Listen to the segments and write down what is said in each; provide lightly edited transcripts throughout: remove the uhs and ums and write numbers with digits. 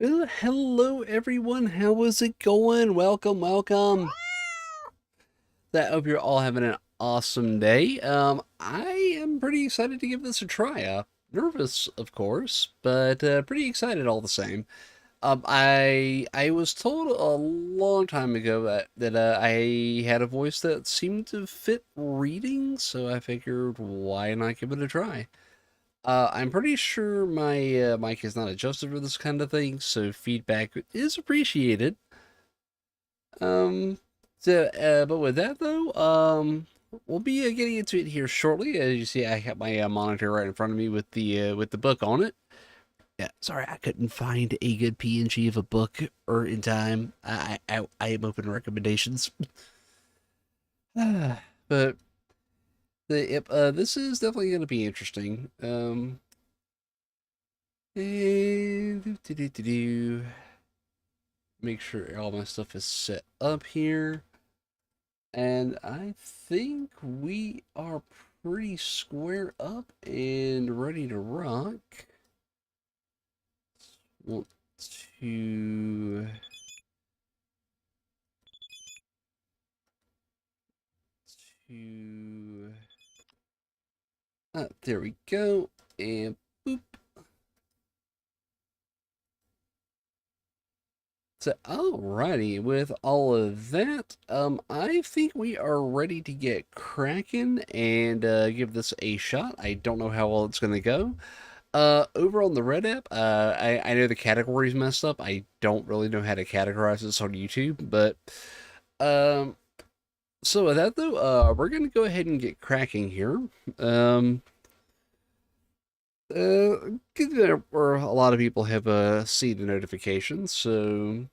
Well, hello everyone, how is it going? Welcome. I hope you're all having an awesome day. I am pretty excited to give this a try. Nervous, of course, but pretty excited all the same. I was told a long time ago that I had a voice that seemed to fit reading, so I figured why not give it a try. I'm pretty sure my mic is not adjusted for this kind of thing, so feedback is appreciated. Um, but with that though, we'll be getting into it here shortly. As you see, I have my monitor right in front of me with the book on it. Yeah, sorry, I couldn't find a good PNG of a book or in time. I am open to recommendations. But this is definitely going to be interesting. Make sure all my stuff is set up here. And I think we are pretty square up and ready to rock. Want to to there we go. And boop. So alrighty, with all of that, I think we are ready to get cracking and give this a shot. I don't know how well it's gonna go. Over on the Red app, I know the category's messed up. I don't really know how to categorize this on YouTube, but um, so with that though, we're gonna go ahead and get cracking here. Um, where a lot of people have seen the notifications, so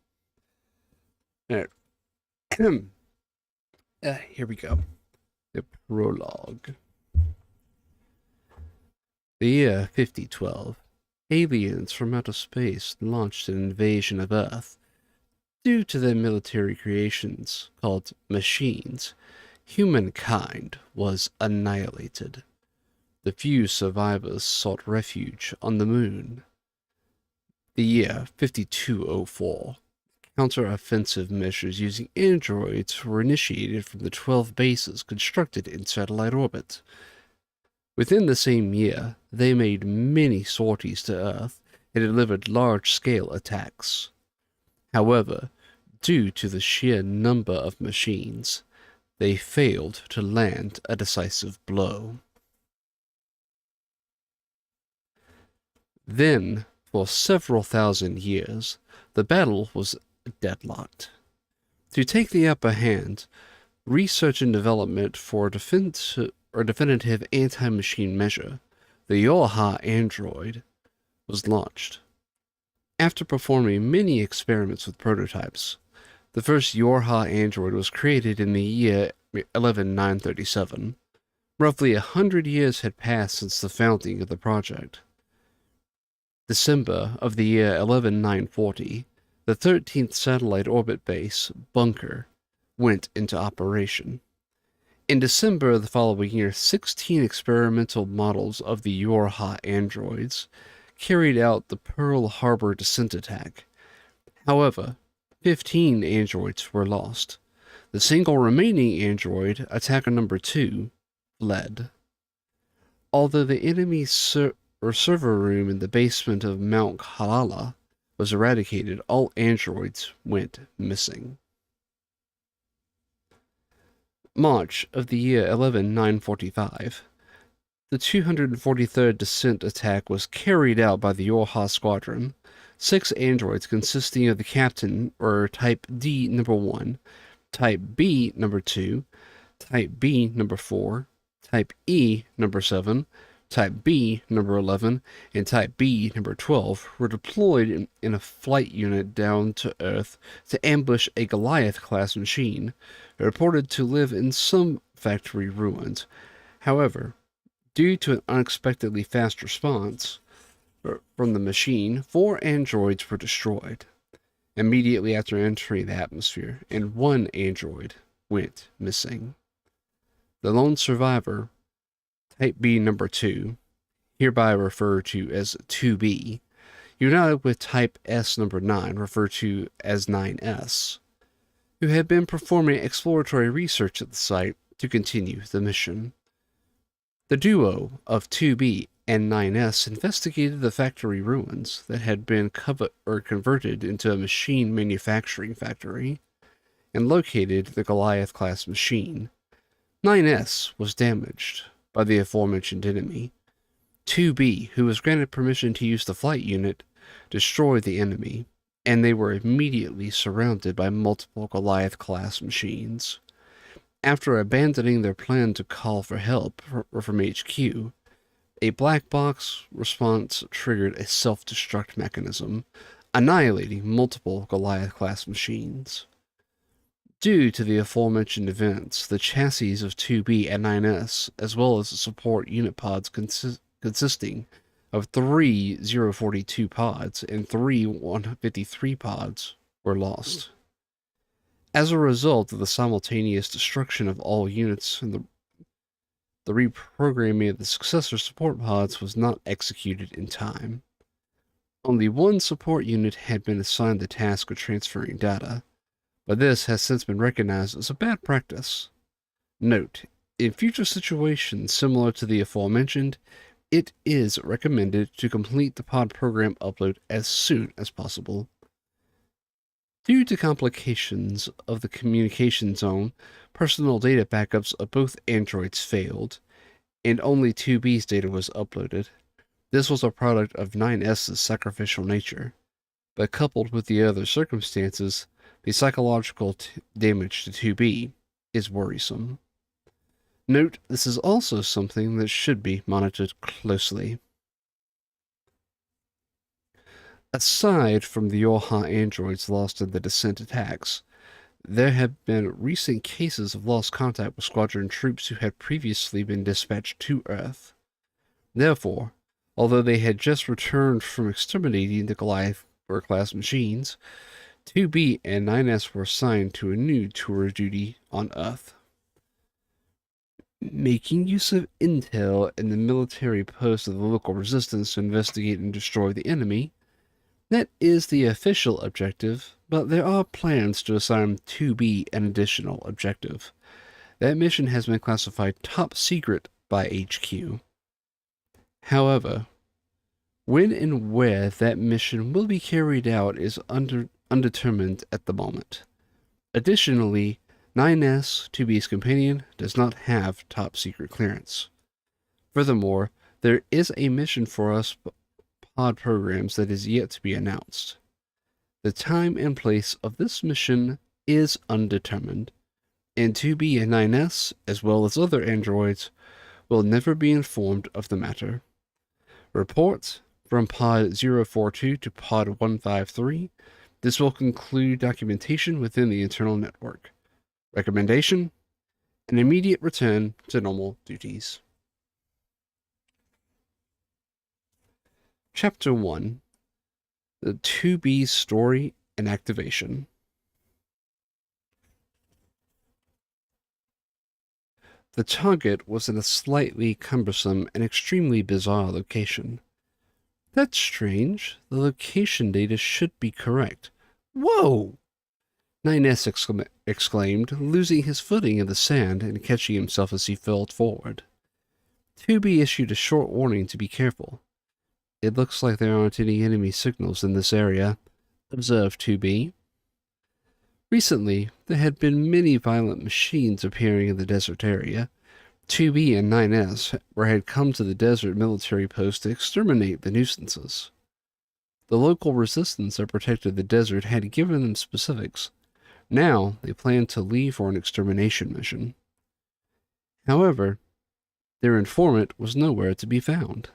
uh, here we go. The prologue. The year 5012. Aliens from outer space launched an invasion of Earth. Due to their military creations, called machines, humankind was annihilated. The few survivors sought refuge on the moon. The year 5204. Counter-offensive measures using androids were initiated from the 12 bases constructed in satellite orbit. Within the same year, they made many sorties to Earth and delivered large-scale attacks. However, due to the sheer number of machines, they failed to land a decisive blow. Then, for several thousand years, the battle was deadlocked. To take the upper hand, research and development for definitive anti-machine measure, the YoRHa android, was launched. After performing many experiments with prototypes, the first YoRHa android was created in the year 11937. Roughly 100 years had passed since the founding of the project. December of the year 11940, the 13th satellite orbit base, Bunker, went into operation. In December of the following year, 16 experimental models of the YoRHa androids carried out the Pearl Harbor descent attack. However, 15 androids were lost. The single remaining android, attacker number 2, fled. Although the enemy server room in the basement of Mount Halala was eradicated, all androids went missing. March of the year 11945. The 243rd Descent attack was carried out by the YoRHa Squadron. 6 androids consisting of the captain were Type D number 1, Type B number 2, Type B number 4, Type E number 7, Type B number 11, and Type B number 12 were deployed in a flight unit down to Earth to ambush a Goliath-class machine, reported to live in some factory ruins. However, due to an unexpectedly fast response from the machine, 4 androids were destroyed immediately after entering the atmosphere, and 1 android went missing. The lone survivor, Type B number 2, hereby referred to as 2B, united with Type S number 9, referred to as 9S, who had been performing exploratory research at the site to continue the mission. The duo of 2B and 9S investigated the factory ruins that had been converted into a machine manufacturing factory and located the Goliath-class machine. 9S was damaged by the aforementioned enemy. 2B, who was granted permission to use the flight unit, destroyed the enemy, and they were immediately surrounded by multiple Goliath-class machines. After abandoning their plan to call for help from HQ, a black box response triggered a self-destruct mechanism, annihilating multiple Goliath-class machines. Due to the aforementioned events, the chassis of 2B and 9S, as well as the support unit pods consisting of 3 042 pods and 3 153 pods, were lost. As a result of the simultaneous destruction of all units and the reprogramming of the successor support pods was not executed in time. Only one support unit had been assigned the task of transferring data, but this has since been recognized as a bad practice. Note, in future situations similar to the aforementioned, it is recommended to complete the pod program upload as soon as possible. Due to complications of the communication zone, personal data backups of both androids failed, and only 2B's data was uploaded. This was a product of 9S's sacrificial nature, but coupled with the other circumstances, the psychological damage to 2B is worrisome. Note, this is also something that should be monitored closely. Aside from the YoRHa androids lost in the descent attacks, there have been recent cases of lost contact with squadron troops who had previously been dispatched to Earth. Therefore, although they had just returned from exterminating the Goliath-class machines, 2B and 9S were assigned to a new tour of duty on Earth. Making use of intel and the military posts of the local resistance to investigate and destroy the enemy, that is the official objective, but there are plans to assign 2B an additional objective. That mission has been classified top secret by HQ. However, when and where that mission will be carried out is undetermined at the moment. Additionally, 9S, 2B's companion, does not have top secret clearance. Furthermore, there is a mission for us pod programs that is yet to be announced. The time and place of this mission is undetermined, and 2B and 9S, as well as other androids, will never be informed of the matter. Reports from Pod 042 to Pod 153. This will conclude documentation within the internal network. Recommendation: an immediate return to normal duties. Chapter 1: The 2B Story and Activation. The target was in a slightly cumbersome and extremely bizarre location. That's strange. The location data should be correct. Whoa! 9S exclaimed, losing his footing in the sand and catching himself as he fell forward. 2B issued a short warning to be careful. It looks like there aren't any enemy signals in this area, observed 2B. Recently, there had been many violent machines appearing in the desert area. 2B and 9S had come to the desert military post to exterminate the nuisances. The local resistance that protected the desert had given them specifics. Now, they planned to leave for an extermination mission. However, their informant was nowhere to be found.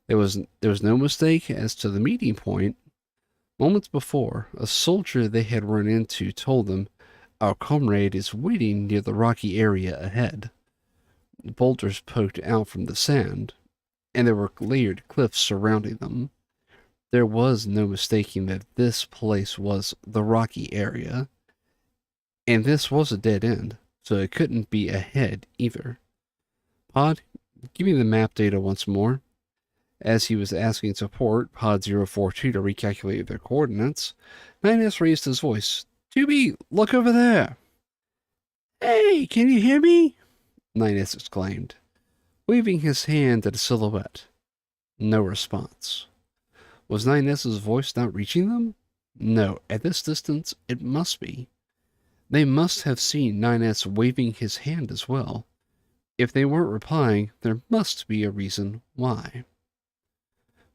There was no mistake as to the meeting point. Moments before, a soldier they had run into told them, "Our comrade is waiting near the rocky area ahead." Boulders poked out from the sand, and there were layered cliffs surrounding them. There was no mistaking that this place was the rocky area, and this was a dead end, so it couldn't be ahead either. Pod, give me the map data once more. As he was asking support Pod 042 to recalculate their coordinates, 9S raised his voice. 2B, look over there! Hey, can you hear me? 9S exclaimed, waving his hand at a silhouette. No response. Was 9S's voice not reaching them? No, at this distance, it must be. They must have seen 9S waving his hand as well. If they weren't replying, there must be a reason why.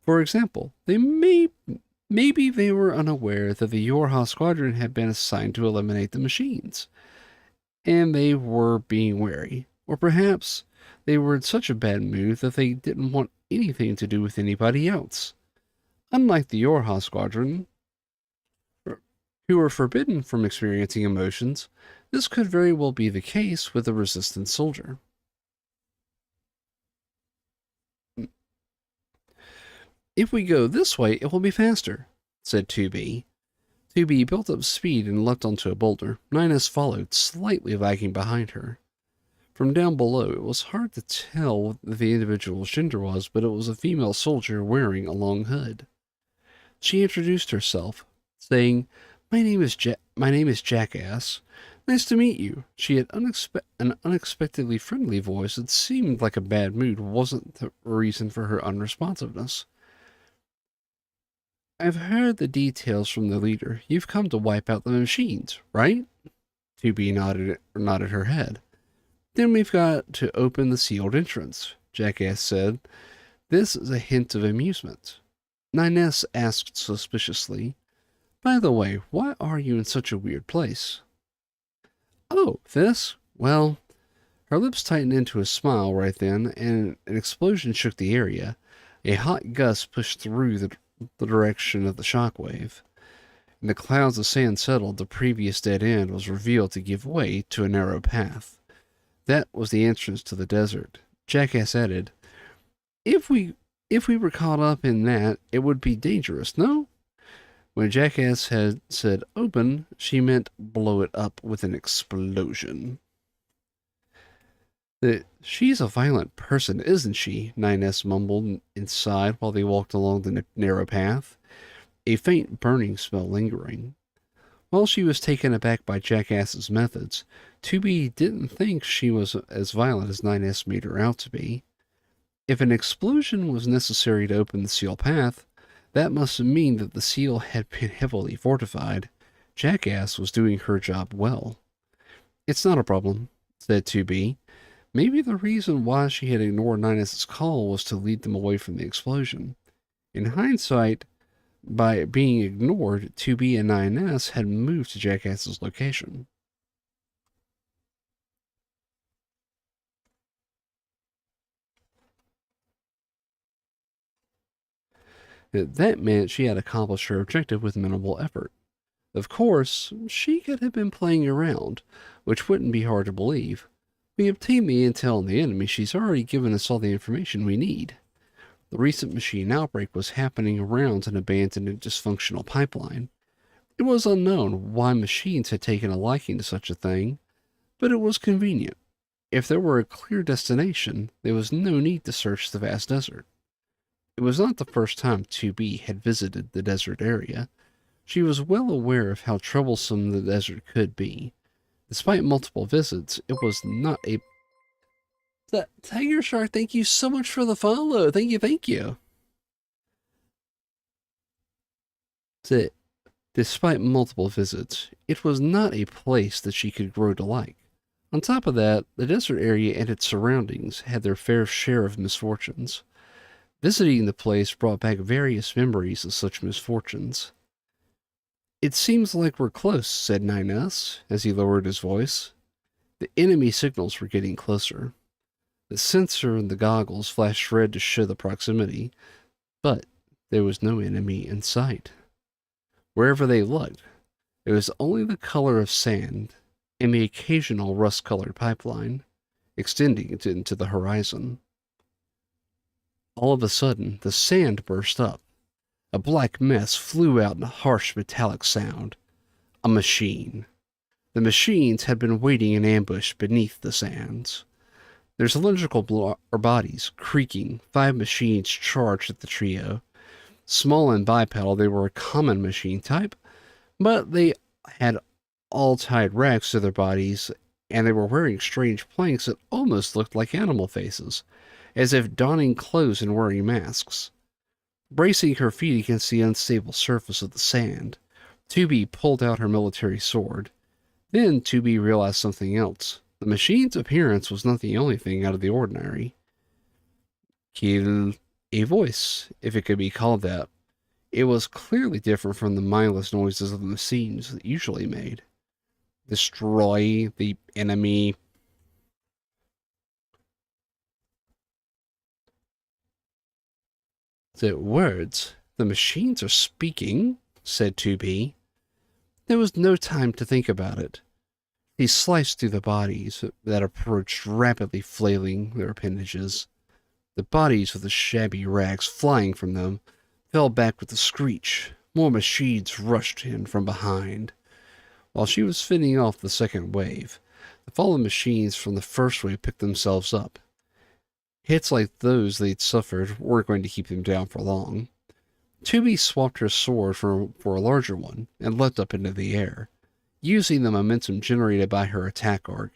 For example, maybe they were unaware that the YoRHa squadron had been assigned to eliminate the machines, and they were being wary. Or perhaps they were in such a bad mood that they didn't want anything to do with anybody else. Unlike the YoRHa squadron, who were forbidden from experiencing emotions, this could very well be the case with a resistance soldier. If we go this way, it will be faster, said 2B. 2B built up speed and leapt onto a boulder. 9S followed, slightly lagging behind her. From down below, it was hard to tell what the individual's gender was, but it was a female soldier wearing a long hood. She introduced herself, saying, My name is Jackass. Nice to meet you. She had an unexpectedly friendly voice. It seemed like a bad mood wasn't the reason for her unresponsiveness. I've heard the details from the leader. You've come to wipe out the machines, right? 2B nodded her head. Then we've got to open the sealed entrance, Jackass said. This is a hint of amusement. 9S asked suspiciously, By the way, why are you in such a weird place? Oh, this? Well, her lips tightened into a smile right then, and an explosion shook the area. A hot gust pushed through the direction of the shockwave. In the clouds of sand settled, the previous dead end was revealed to give way to a narrow path. That was the entrance to the desert. Jackass added, If we were caught up in that, it would be dangerous, no? When Jackass had said open, she meant blow it up with an explosion. She's a violent person, isn't she? 9S mumbled inside while they walked along the narrow path, a faint burning smell lingering. While she was taken aback by Jackass's methods, 2B didn't think she was as violent as 9S made her out to be. If an explosion was necessary to open the seal path, that must mean that the seal had been heavily fortified. Jackass was doing her job well. It's not a problem, said 2B. Maybe the reason why she had ignored 9S's call was to lead them away from the explosion. In hindsight, by being ignored, 2B and 9S had moved to Jackass's location. That meant she had accomplished her objective with minimal effort. Of course, she could have been playing around, which wouldn't be hard to believe. We obtained the intel on the enemy. She's already given us all the information we need. The recent machine outbreak was happening around an abandoned and dysfunctional pipeline. It was unknown why machines had taken a liking to such a thing, but it was convenient. If there were a clear destination, there was no need to search the vast desert. It was not the first time 2B had visited the desert area. She was well aware of how troublesome the desert could be. Despite multiple visits, it was not a... Tiger Shark, thank you so much for the follow. Thank you. Despite multiple visits, it was not a place that she could grow to like. On top of that, the desert area and its surroundings had their fair share of misfortunes. Visiting the place brought back various memories of such misfortunes. It seems like we're close, said 9S, as he lowered his voice. The enemy signals were getting closer. The sensor in the goggles flashed red to show the proximity, but there was no enemy in sight. Wherever they looked, there was only the color of sand and the occasional rust-colored pipeline, extending into the horizon. All of a sudden, the sand burst up. A black mess flew out in a harsh metallic sound. A machine. The machines had been waiting in ambush beneath the sands. Their cylindrical bodies creaking, 5 machines charged at the trio. Small and bipedal, they were a common machine type, but they had all tied racks to their bodies, and they were wearing strange planks that almost looked like animal faces, as if donning clothes and wearing masks. Bracing her feet against the unstable surface of the sand, 2B pulled out her military sword. Then 2B realized something else. The machine's appearance was not the only thing out of the ordinary. Kill a voice, if it could be called that. It was clearly different from the mindless noises of the machines that usually made. Destroy the enemy. The words, the machines are speaking, said 2B. There was no time to think about it. He sliced through the bodies that approached, rapidly flailing their appendages. The bodies with the shabby rags flying from them fell back with a screech. More machines rushed in from behind. While she was fending off the second wave, the fallen machines from the first wave picked themselves up. Hits like those they'd suffered weren't going to keep them down for long. 2B swapped her sword for a larger one and leapt up into the air. Using the momentum generated by her attack arc,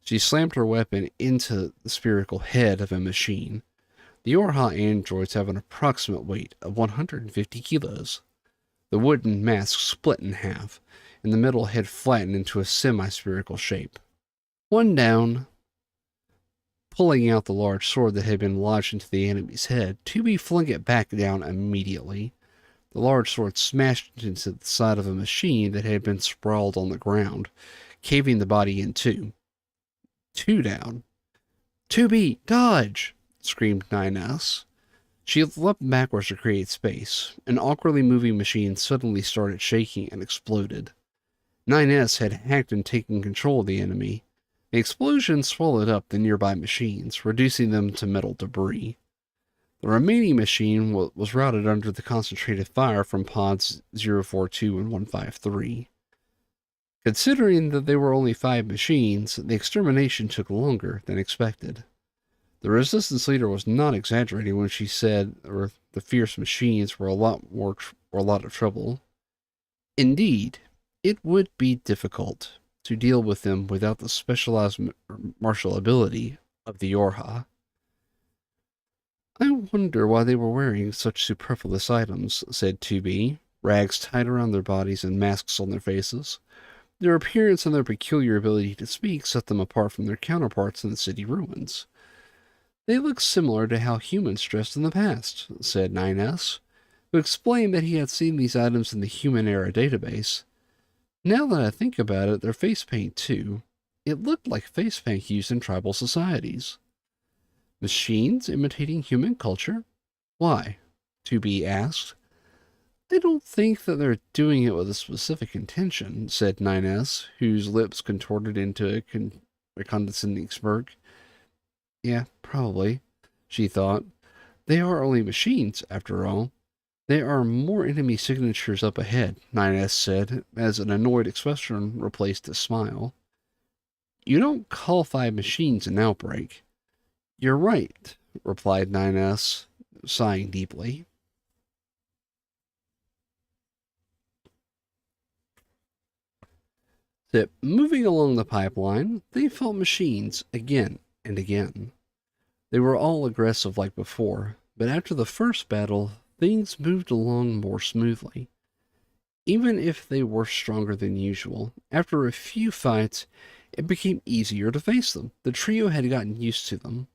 she slammed her weapon into the spherical head of a machine. The YoRHa androids have an approximate weight of 150 kilos. The wooden mask split in half, and the middle head flattened into a semi-spherical shape. One down. Pulling out the large sword that had been lodged into the enemy's head, 2B flung it back down immediately. The large sword smashed into the side of a machine that had been sprawled on the ground, caving the body in two. 2 down. 2B, dodge! Screamed 9S. She leapt backwards to create space. An awkwardly moving machine suddenly started shaking and exploded. 9S had hacked and taken control of the enemy. The explosion swallowed up the nearby machines, reducing them to metal debris. The remaining machine was routed under the concentrated fire from pods 042 and 153. Considering that there were only 5 machines, the extermination took longer than expected. The resistance leader was not exaggerating when she said the fierce machines were a lot of trouble. Indeed, it would be difficult to deal with them without the specialized martial ability of the YoRHa. I wonder why they were wearing such superfluous items, said 2B, rags tied around their bodies and masks on their faces. Their appearance and their peculiar ability to speak set them apart from their counterparts in the city ruins. They look similar to how humans dressed in the past, said 9S, who explained that he had seen these items in the human era database. Now that I think about it, their face paint too. It looked like face paint used in tribal societies. Machines imitating human culture? Why? 2B asked. I don't think that they're doing it with a specific intention, said 9S, whose lips contorted into a condescending smirk. Yeah, probably, she thought. They are only machines, after all. There are more enemy signatures up ahead, 9S said, as an annoyed expression replaced his smile. You don't call 5 machines an outbreak. You're right, replied 9S, sighing deeply. That moving along the pipeline, they felt machines again and again. They were all aggressive like before, but after the first battle, things moved along more smoothly. Even if they were stronger than usual, after a few fights, it became easier to face them. The trio had gotten used to them.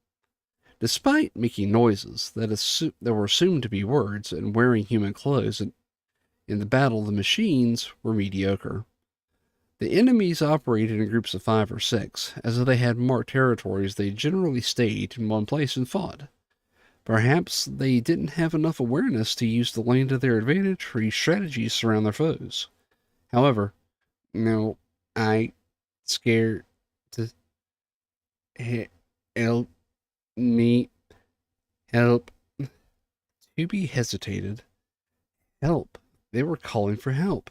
Despite making noises that were assumed to be words and wearing human clothes, in the battle the machines were mediocre. The enemies operated in groups of 5 or 6. As they had marked territories, they generally stayed in one place and fought. Perhaps they didn't have enough awareness to use the land to their advantage or use strategies to surround their foes. However, no, I scared to help me help. 2B hesitated. Help. They were calling for help.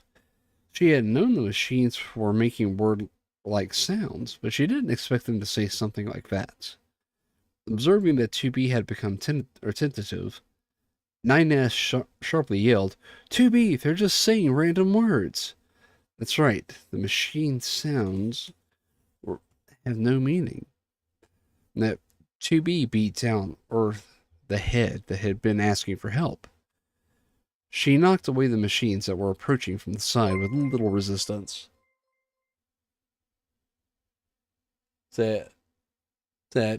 She had known the machines were making word-like sounds, but she didn't expect them to say something like that. Observing that 2B had become tentative, 9S sharply yelled, 2B, they're just saying random words. That's right, the machine sounds have no meaning. And that 2B beat down Earth, the head that had been asking for help. She knocked away the machines that were approaching from the side with little resistance. That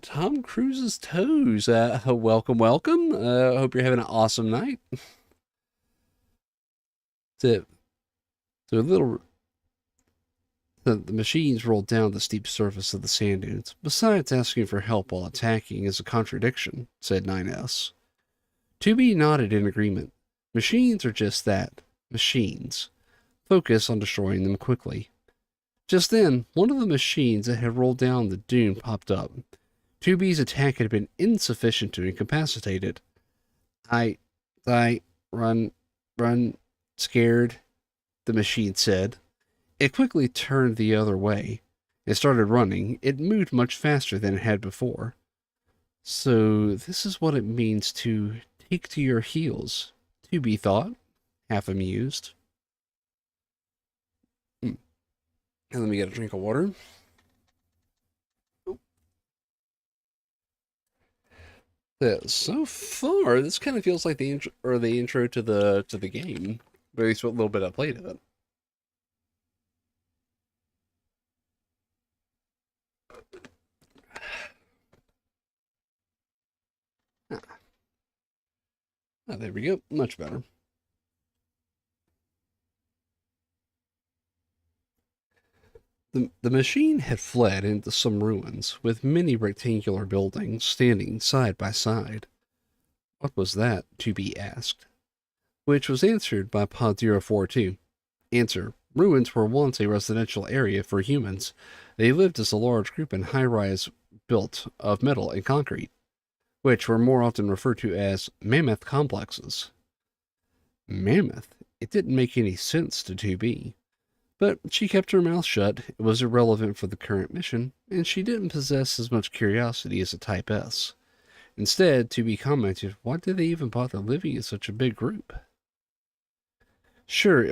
Tom Cruise's toes. Welcome, welcome. Hope you're having an awesome night. The little the machines rolled down the steep surface of the sand dunes. Besides, asking for help while attacking is a contradiction, said 9S. 2B nodded in agreement. Machines are just that. Machines. Focus on destroying them quickly. Just then, one of the machines that had rolled down the dune popped up. 2B's attack had been insufficient to incapacitate it. I, run, scared, the machine said. It quickly turned the other way. It started running. It moved much faster than it had before. So this is what it means to take to your heels, 2B thought, half amused. And let me get a drink of water. So far, this kind of feels like the intro to the game, but at least a little bit I played of it. Ah, there we go. Much better. The machine had fled into some ruins, with many rectangular buildings standing side by side. What was that? 2B asked, which was answered by Pod 042. Answer: ruins were once a residential area for humans. They lived as a large group in high-rise built of metal and concrete, which were more often referred to as mammoth complexes. Mammoth? It didn't make any sense to 2B. But she kept her mouth shut. It was irrelevant for the current mission, and she didn't possess as much curiosity as a Type S. Instead, 2B commented, why did they even bother living in such a big group? Sure,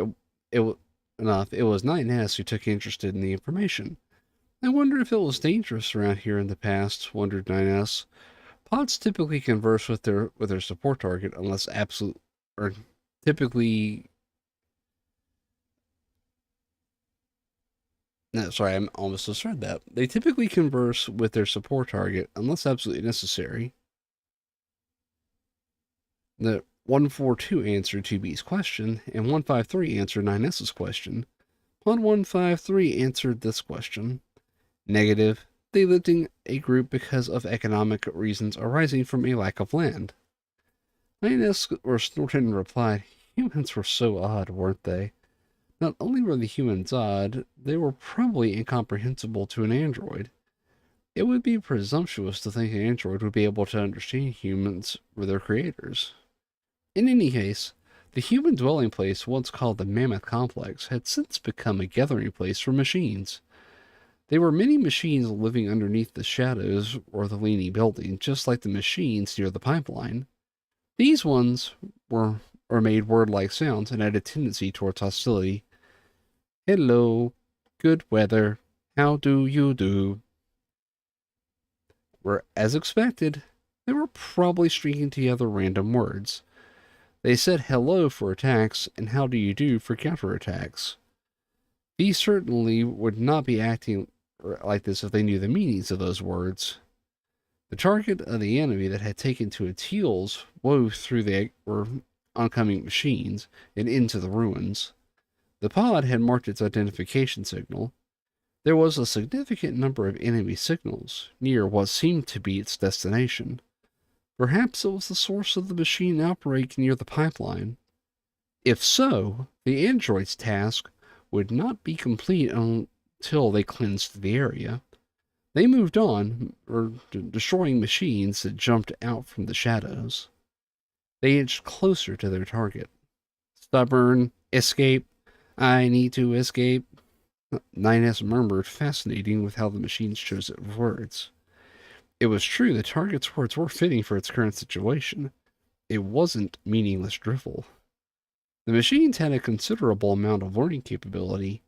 it was 9S who took interest in the information. I wonder if it was dangerous around here in the past, wondered 9S. Pods typically converse with their support target unless absolute or typically no, sorry, I almost misread that. They typically converse with their support target unless absolutely necessary. The 142 answered 2B's question, and 153 answered 9S's question. Pod 153 answered this question. Negative. They lived in a group because of economic reasons arising from a lack of land. 9S snorted and replied, humans were so odd, weren't they? Not only were the humans odd, they were probably incomprehensible to an android. It would be presumptuous to think an android would be able to understand humans or their creators. In any case, the human dwelling place, once called the Mammoth Complex, had since become a gathering place for machines. There were many machines living underneath the shadows or the leaning building, just like the machines near the pipeline. These ones were or made word-like sounds and had a tendency towards hostility. Hello, good weather, how do you do? Were as expected, they were probably stringing together random words. They said hello for attacks and how do you do for counterattacks. These certainly would not be acting like this if they knew the meanings of those words. The target of the enemy that had taken to its heels wove through the oncoming machines and into the ruins. The pod had marked its identification signal. There was a significant number of enemy signals near what seemed to be its destination. Perhaps it was the source of the machine outbreak near the pipeline. If so, the android's task would not be complete until they cleansed the area. They moved on, destroying machines that jumped out from the shadows. They edged closer to their target. Stubborn, escape, I need to escape. 9S murmured, fascinating with how the machines chose its words. It was true the target's words were fitting for its current situation. It wasn't meaningless drivel. The machines had a considerable amount of learning capability.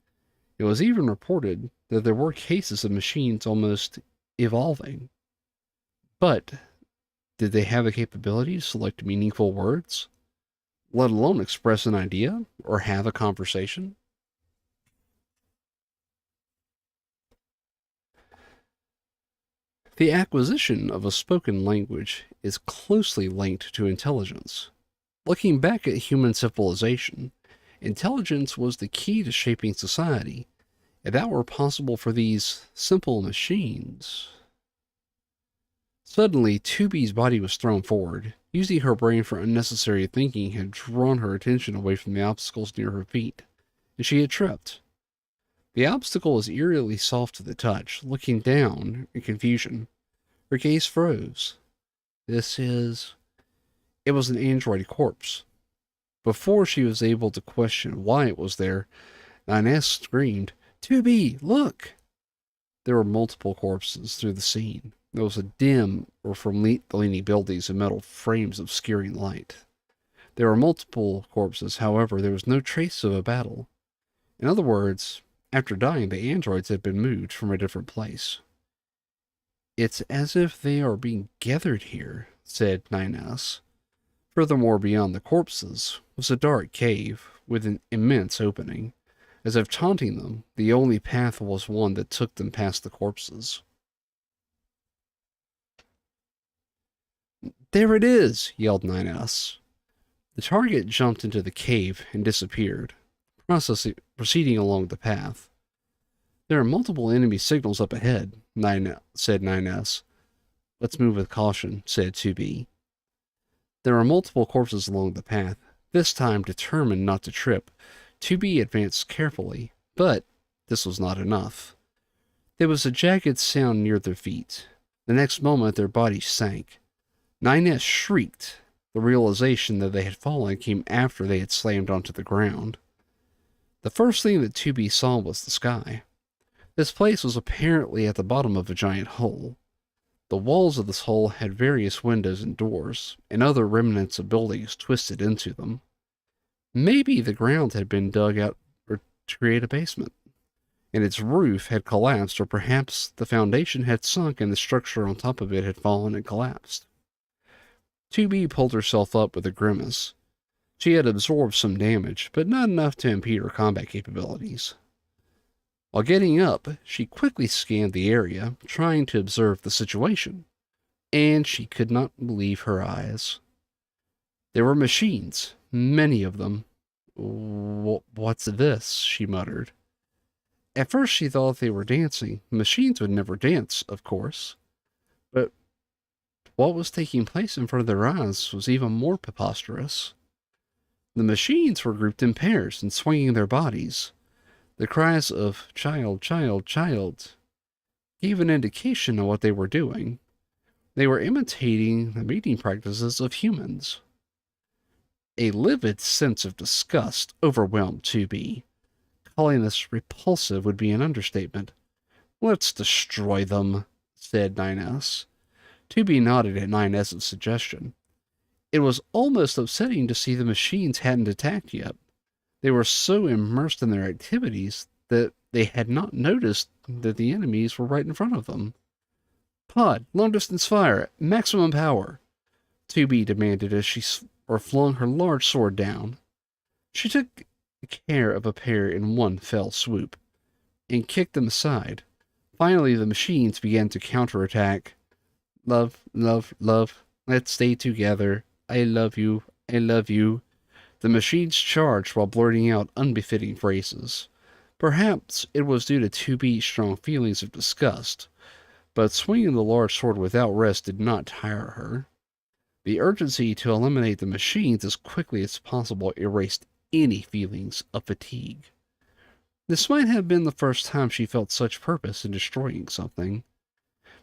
It was even reported that there were cases of machines almost evolving. But did they have the capability to select meaningful words, let alone express an idea or have a conversation? The acquisition of a spoken language is closely linked to intelligence. Looking back at human civilization, intelligence was the key to shaping society. If that were possible for these simple machines. Suddenly, Tubi's body was thrown forward. Using her brain for unnecessary thinking had drawn her attention away from the obstacles near her feet, and she had tripped. The obstacle was eerily soft to the touch. Looking down in confusion, her gaze froze. This is. It was an android corpse. Before she was able to question why it was there, Inez screamed, "Tubi, look!" There were multiple corpses through the scene. There was a dim or from the leaning buildings and metal frames obscuring light. There were multiple corpses, however, there was no trace of a battle. In other words, after dying, the androids had been moved from a different place. It's as if they are being gathered here, said NieR. Furthermore, beyond the corpses was a dark cave with an immense opening. As if taunting them, the only path was one that took them past the corpses. "There it is!" yelled NieR. The target jumped into the cave and disappeared, proceeding along the path. "There are multiple enemy signals up ahead," said NieR. "Let's move with caution," said 2B. There were multiple corpses along the path. This time, determined not to trip, 2B advanced carefully, but this was not enough. There was a jagged sound near their feet. The next moment, their bodies sank. NieR shrieked. The realization that they had fallen came after they had slammed onto the ground. The first thing that 2B saw was the sky. This place was apparently at the bottom of a giant hole. The walls of this hole had various windows and doors, and other remnants of buildings twisted into them. Maybe the ground had been dug out to create a basement, and its roof had collapsed, or perhaps the foundation had sunk and the structure on top of it had fallen and collapsed. 2B pulled herself up with a grimace. She had absorbed some damage, but not enough to impede her combat capabilities. While getting up, she quickly scanned the area, trying to observe the situation, and she could not believe her eyes. There were machines, many of them. "What's this?" she muttered. At first she thought they were dancing. Machines would never dance, of course. But what was taking place in front of their eyes was even more preposterous. The machines were grouped in pairs and swinging their bodies. The cries of "child, child, child" gave an indication of what they were doing. They were imitating the mating practices of humans. A livid sense of disgust overwhelmed 2B. Calling this repulsive would be an understatement. "Let's destroy them," said NieR. 2B nodded at NieR's suggestion. It was almost upsetting to see the machines hadn't attacked yet. They were so immersed in their activities that they had not noticed that the enemies were right in front of them. "Pod, long-distance fire, maximum power," 2B demanded as she flung her large sword down. She took care of a pair in one fell swoop, and kicked them aside. Finally, the machines began to counterattack. "Love, love, love, let's stay together. I love you, I love you." The machines charged while blurting out unbefitting phrases. Perhaps it was due to 2B's strong feelings of disgust, but swinging the large sword without rest did not tire her. The urgency to eliminate the machines as quickly as possible erased any feelings of fatigue. This might have been the first time she felt such purpose in destroying something.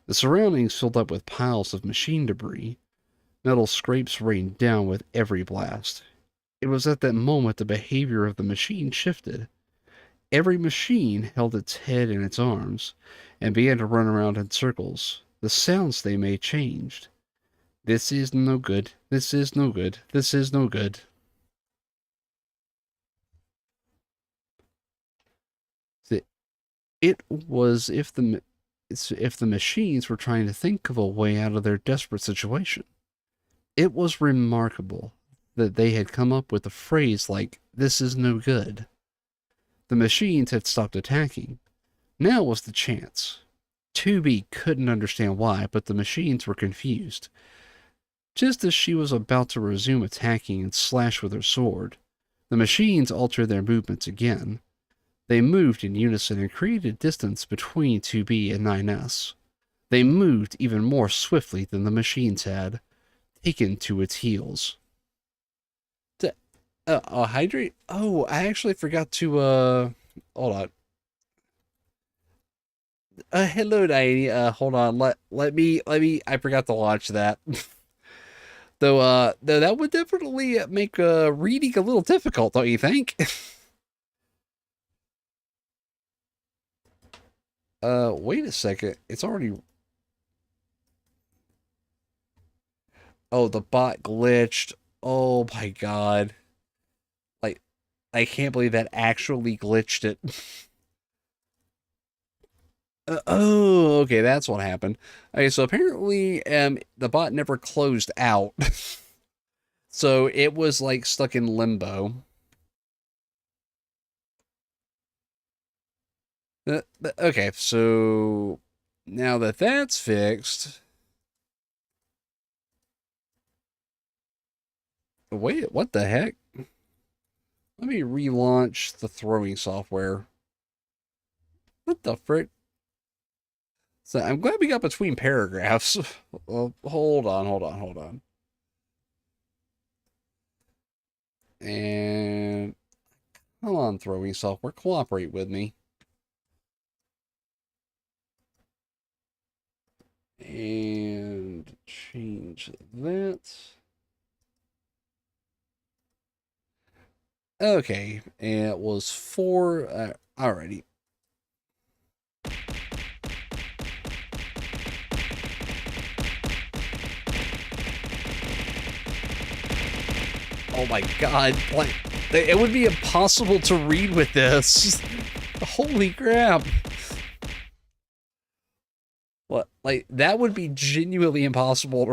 The surroundings filled up with piles of machine debris. Metal scrapes rained down with every blast. It was at that moment the behavior of the machine shifted. Every machine held its head in its arms and began to run around in circles. The sounds they made changed. This is no good. This is no good. This is no good. It was if the machines were trying to think of a way out of their desperate situation. It was remarkable that they had come up with a phrase like, "This is no good." The machines had stopped attacking. Now was the chance. 2B couldn't understand why, but the machines were confused. Just as she was about to resume attacking and slash with her sword, the machines altered their movements again. They moved in unison and created distance between 2B and 9S. They moved even more swiftly than the machines had, taken to its heels. Hydrate? Oh, I actually forgot to, hold on. Hello, Diane. Hold on. I forgot to launch that. Though that would definitely make reading a little difficult, don't you think? Wait a second. It's already. Oh, the bot glitched. Oh my god. Like, I can't believe that actually glitched it. Oh, okay, that's what happened. Okay, so apparently, the bot never closed out. So it was like stuck in limbo. Okay, so now that that's fixed, wait, what the heck? Let me relaunch the throwing software. What the frick? So I'm glad we got between paragraphs. Hold on, hold on, hold on. And come on, throwing software, cooperate with me. And change that. Okay, and it was 4. Alrighty. Oh my god, like, it would be impossible to read with this. Holy crap. What? Like, that would be genuinely impossible to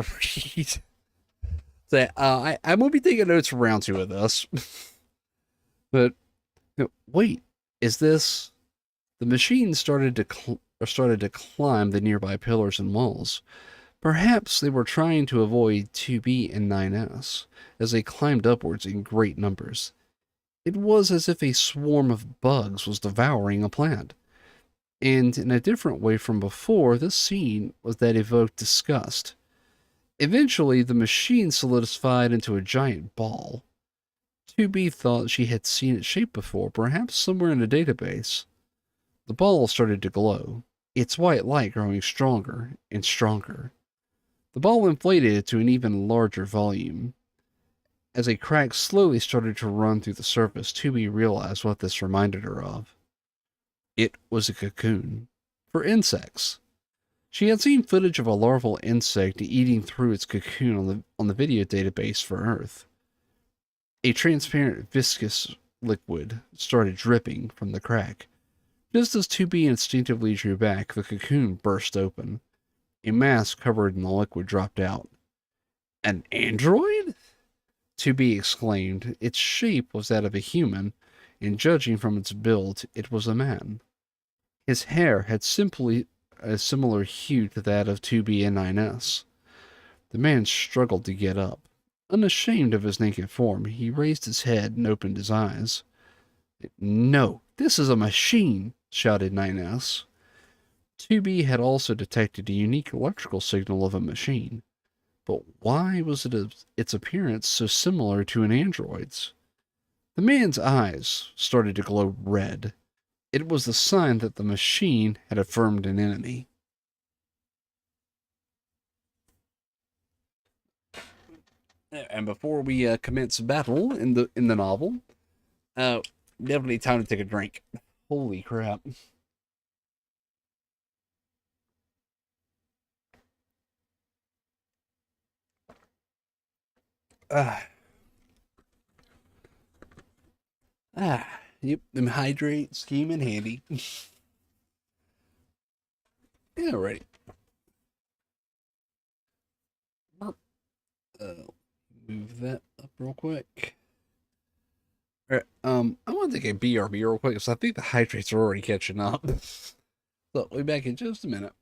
read. So, I won't be taking notes for round 2 of this. But, wait, is this... The machine started to climb the nearby pillars and walls. Perhaps they were trying to avoid 2B and 9S as they climbed upwards in great numbers. It was as if a swarm of bugs was devouring a plant. And in a different way from before, this scene was that evoked disgust. Eventually, the machine solidified into a giant ball. 2B thought she had seen its shape before, perhaps somewhere in a database. The ball started to glow, its white light growing stronger and stronger. The ball inflated to an even larger volume. As a crack slowly started to run through the surface, 2B realized what this reminded her of. It was a cocoon. For insects. She had seen footage of a larval insect eating through its cocoon on the video database for Earth. A transparent, viscous liquid started dripping from the crack. Just as 2B instinctively drew back, the cocoon burst open. A mask covered in the liquid dropped out. An android? 2B exclaimed. Its shape was that of a human, and judging from its build, it was a man. His hair had simply a similar hue to that of 2B and 9S. The man struggled to get up. Unashamed of his naked form, he raised his head and opened his eyes. "No, this is a machine!" shouted 9S. 2B had also detected a unique electrical signal of a machine. But why was its appearance so similar to an android's? The man's eyes started to glow red. It was the sign that the machine had affirmed an enemy. And before we commence battle in the novel, definitely time to take a drink. Holy crap! Ah, yep, them hydrate, scheme, and handy. Yeah, right. Uh, move that up real quick. All right, I want to take a BRB real quick, so I think the hydrates are already catching up. So we'll be back in just a minute.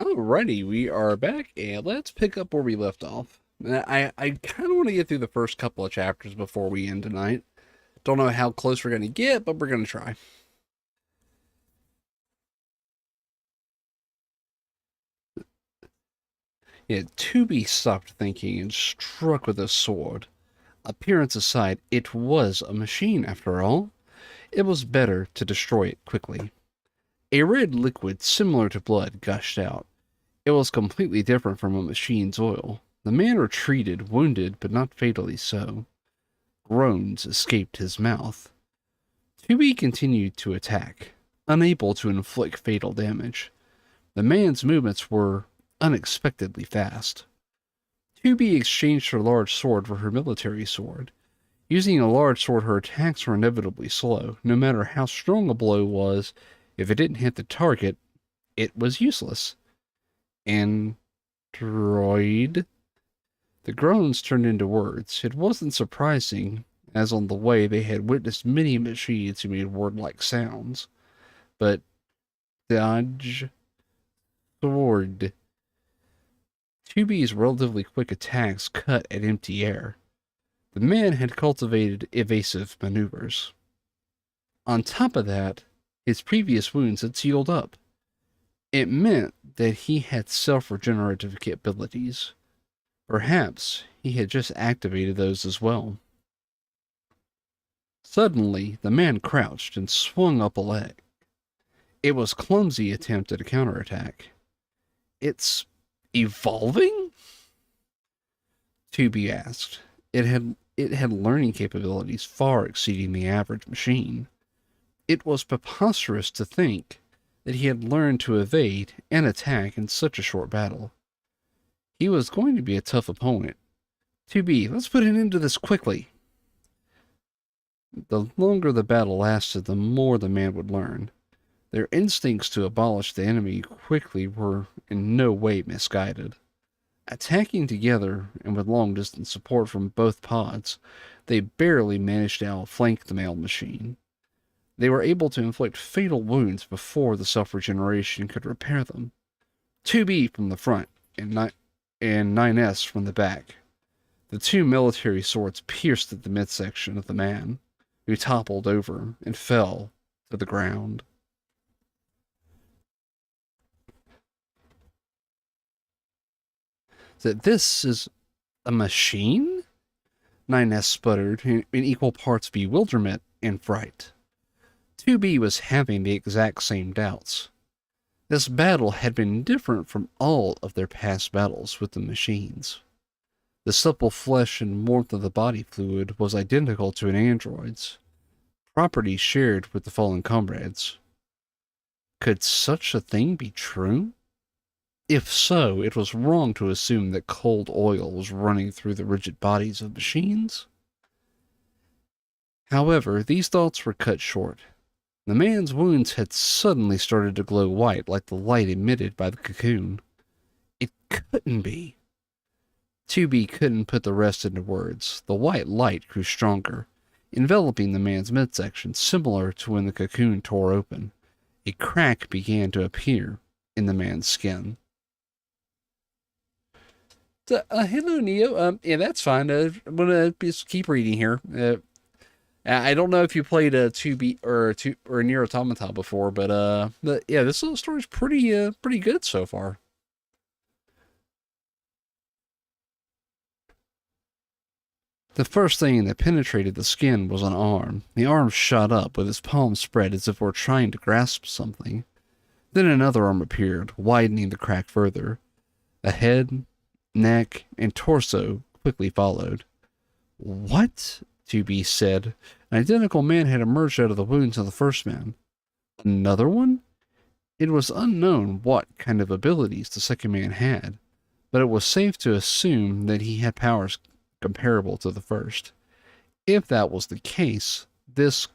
Alrighty, we are back, and let's pick up where we left off. I kind of want to get through the first couple of chapters before we end tonight. Don't know how close we're going to get, but we're going to try. Yeah, Tubi stopped thinking and struck with his sword. Appearance aside, it was a machine after all. It was better to destroy it quickly. A red liquid similar to blood gushed out. It was completely different from a machine's oil. The man retreated, wounded, but not fatally so. Groans escaped his mouth. Tubi continued to attack, unable to inflict fatal damage. The man's movements were unexpectedly fast. Tubi exchanged her large sword for her military sword. Using a large sword, her attacks were inevitably slow. No matter how strong a blow was, if it didn't hit the target, it was useless. Android? The groans turned into words. It wasn't surprising, as on the way they had witnessed many machines who made word-like sounds. But dodge sword. Tubi's relatively quick attacks cut at empty air. The man had cultivated evasive maneuvers. On top of that, his previous wounds had sealed up. It meant that he had self-regenerative capabilities. Perhaps he had just activated those as well. Suddenly, the man crouched and swung up a leg. It was a clumsy attempt at a counterattack. It's evolving? Tubi asked. It had learning capabilities far exceeding the average machine. It was preposterous to think that he had learned to evade and attack in such a short battle. He was going to be a tough opponent. Tubi, let's put an end to this quickly. The longer the battle lasted, the more the man would learn. Their instincts to abolish the enemy quickly were in no way misguided. Attacking together and with long-distance support from both pods, they barely managed to outflank the male machine. They were able to inflict fatal wounds before the self-regeneration could repair them. 2B from the front and 9S from the back. The two military swords pierced at the midsection of the man, who toppled over and fell to the ground. That this is a machine? 9S sputtered in equal parts bewilderment and fright. 2B was having the exact same doubts. This battle had been different from all of their past battles with the machines. The supple flesh and warmth of the body fluid was identical to an android's, property shared with the fallen comrades. Could such a thing be true? If so, it was wrong to assume that cold oil was running through the rigid bodies of machines. However, these thoughts were cut short. The man's wounds had suddenly started to glow white like the light emitted by the cocoon. It couldn't be. 2B couldn't put the rest into words. The white light grew stronger, enveloping the man's midsection, similar to when the cocoon tore open. A crack began to appear in the man's skin. So, hello, Neo. Yeah, that's fine. I'm gonna just keep reading here. I don't know if you played 2B or NieR Automata before, but yeah, this little story's pretty good so far. The first thing that penetrated the skin was an arm. The arm shot up with its palms spread as if it were trying to grasp something. Then another arm appeared, widening the crack further. A head, neck, and torso quickly followed. What? 2B said. An identical man had emerged out of the wounds of the first man. Another one? It was unknown what kind of abilities the second man had, but it was safe to assume that he had powers comparable to the first. If that was the case, this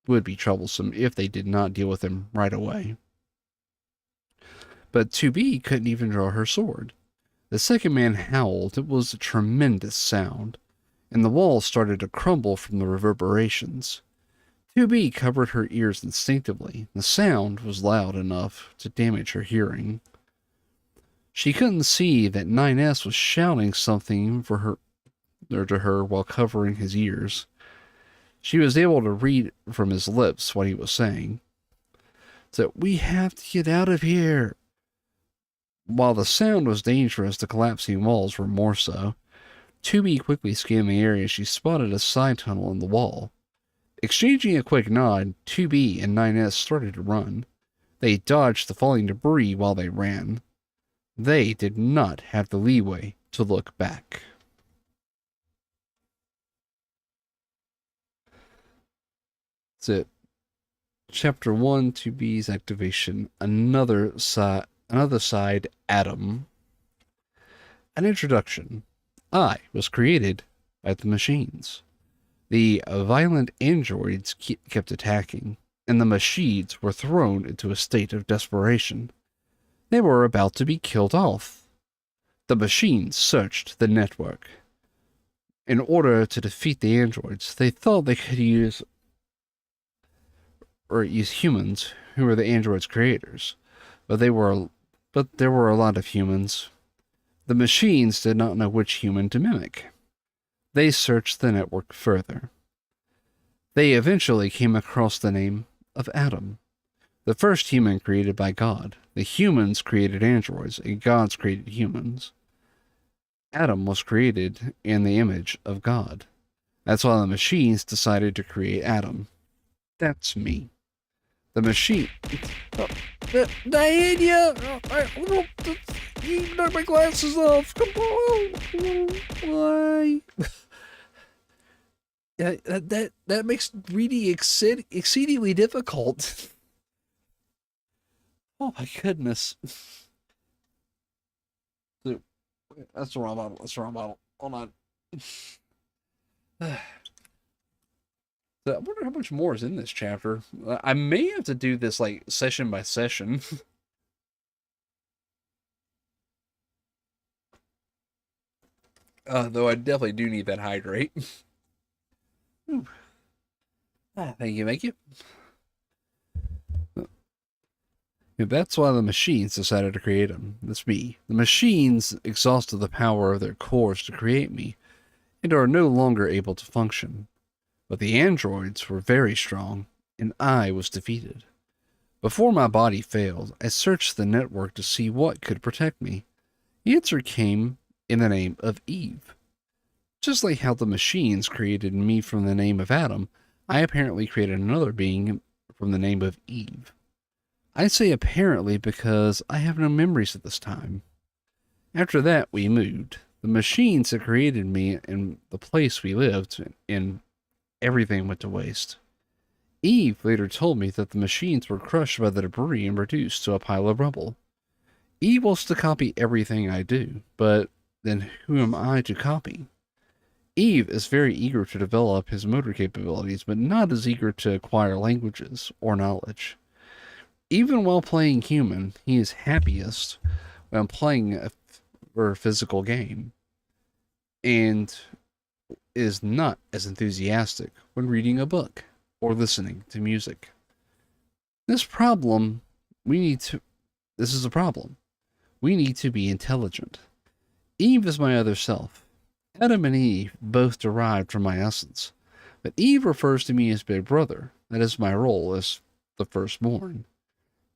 would be troublesome if they did not deal with him right away. But 2B couldn't even draw her sword. The second man howled. It was a tremendous sound, and the walls started to crumble from the reverberations. 2B covered her ears instinctively. The sound was loud enough to damage her hearing. She couldn't see that 9S was shouting something to her while covering his ears. She was able to read from his lips what he was saying. That we have to get out of here. While the sound was dangerous, the collapsing walls were more so. 2B quickly scanned the area. She spotted a side tunnel in the wall. Exchanging a quick nod, 2B and 9S started to run. They dodged the falling debris while they ran. They did not have the leeway to look back. That's it. Chapter 1, 2B's activation. Another side, Atom. An introduction. I was created by the machines. The violent androids kept attacking, and the machines were thrown into a state of desperation. They were about to be killed off. The machines searched the network. In order to defeat the androids, they thought they could use humans, who were the androids' creators. But there were a lot of humans. The machines did not know which human to mimic. They searched the network further. They eventually came across the name of Adam, the first human created by God. The humans created androids, and gods created humans. Adam was created in the image of God. That's why the machines decided to create Adam. That's me. The machine... Diana! You knocked my glasses off! Come on! Why? Yeah, that makes reading exceedingly difficult. Oh my goodness. That's the wrong bottle. Hold on. I wonder how much more is in this chapter. I may have to do this like session by session. Though I definitely do need that hydrate. Thank you. Yeah, that's why the machines decided to create him. That's me. The machines exhausted the power of their cores to create me, and are no longer able to function. But the androids were very strong, and I was defeated. Before my body failed, I searched the network to see what could protect me. The answer came in the name of Eve. Just like how the machines created me from the name of Adam, I apparently created another being from the name of Eve. I say apparently because I have no memories at this time. After that, we moved. The machines that created me and the place we lived in, everything went to waste. Eve later told me that the machines were crushed by the debris and reduced to a pile of rubble. Eve wants to copy everything I do, but then who am I to copy? Eve is very eager to develop his motor capabilities, but not as eager to acquire languages or knowledge. Even while playing human, he is happiest when playing a physical game, and is not as enthusiastic when reading a book or listening to music. This problem, we need to, this is a problem. We need to be intelligent. Eve is my other self. Adam and Eve both derived from my essence, but Eve refers to me as Big Brother. That is my role as the firstborn.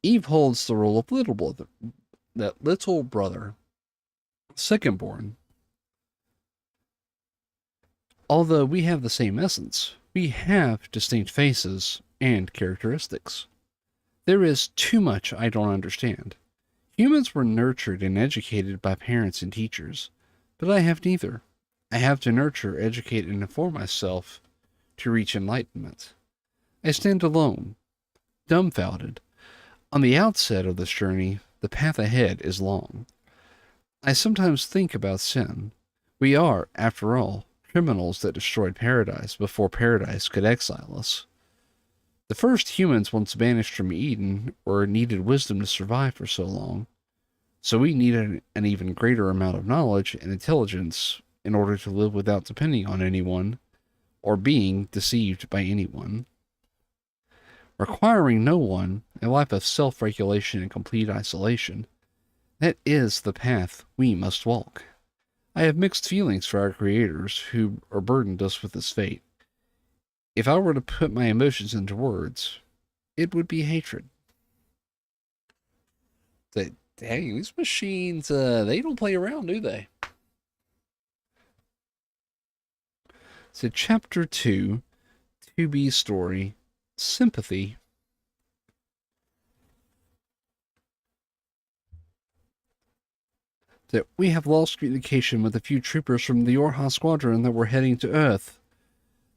Eve holds the role of little brother, that little brother, secondborn. Although we have the same essence, we have distinct faces and characteristics. There is too much I don't understand. Humans were nurtured and educated by parents and teachers, but I have neither. I have to nurture, educate, and inform myself to reach enlightenment. I stand alone, dumbfounded. On the outset of this journey, the path ahead is long. I sometimes think about sin. We are, after all, criminals that destroyed paradise before paradise could exile us. The first humans once banished from Eden were needed wisdom to survive for so long, so we needed an even greater amount of knowledge and intelligence in order to live without depending on anyone or being deceived by anyone. Requiring no one, a life of self-regulation and complete isolation, that is the path we must walk. I have mixed feelings for our creators who are burdened us with this fate. If I were to put my emotions into words, it would be hatred. Dang, these machines, they don't play around, do they? So, Chapter 2, 2B Story, Sympathy. That we have lost communication with a few troopers from the YoRHa squadron that were heading to Earth.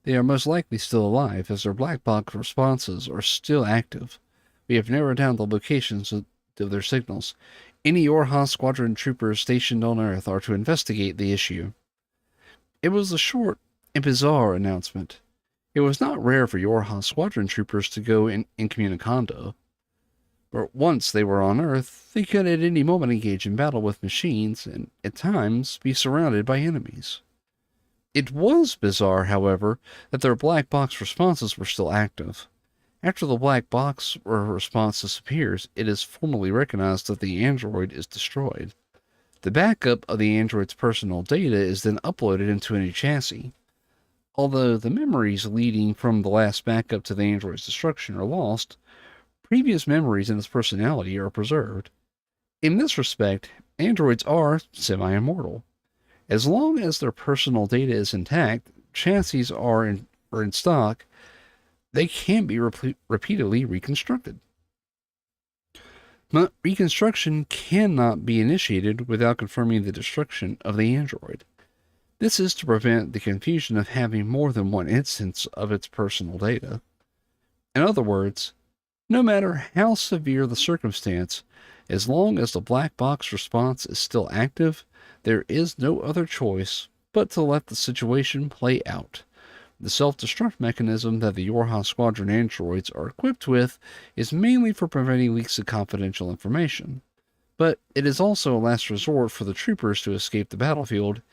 They are most likely still alive, as their black box responses are still active. We have narrowed down the locations of their signals. Any YoRHa squadron troopers stationed on Earth are to investigate the issue. It was a short and bizarre announcement. It was not rare for YoRHa squadron troopers to go incommunicado. But once they were on Earth, they could at any moment engage in battle with machines and, at times, be surrounded by enemies. It was bizarre, however, that their black box responses were still active. After the black box response disappears, it is formally recognized that the android is destroyed. The backup of the android's personal data is then uploaded into a new chassis. Although the memories leading from the last backup to the android's destruction are lost, previous memories and its personality are preserved. In this respect, androids are semi-immortal. As long as their personal data is intact, chassis are in stock, they can be repeatedly reconstructed. But reconstruction cannot be initiated without confirming the destruction of the android. This is to prevent the confusion of having more than one instance of its personal data. In other words, no matter how severe the circumstance, as long as the black box response is still active, there is no other choice but to let the situation play out. The self-destruct mechanism that the YoRHa squadron androids are equipped with is mainly for preventing leaks of confidential information, but it is also a last resort for the troopers to escape the battlefield.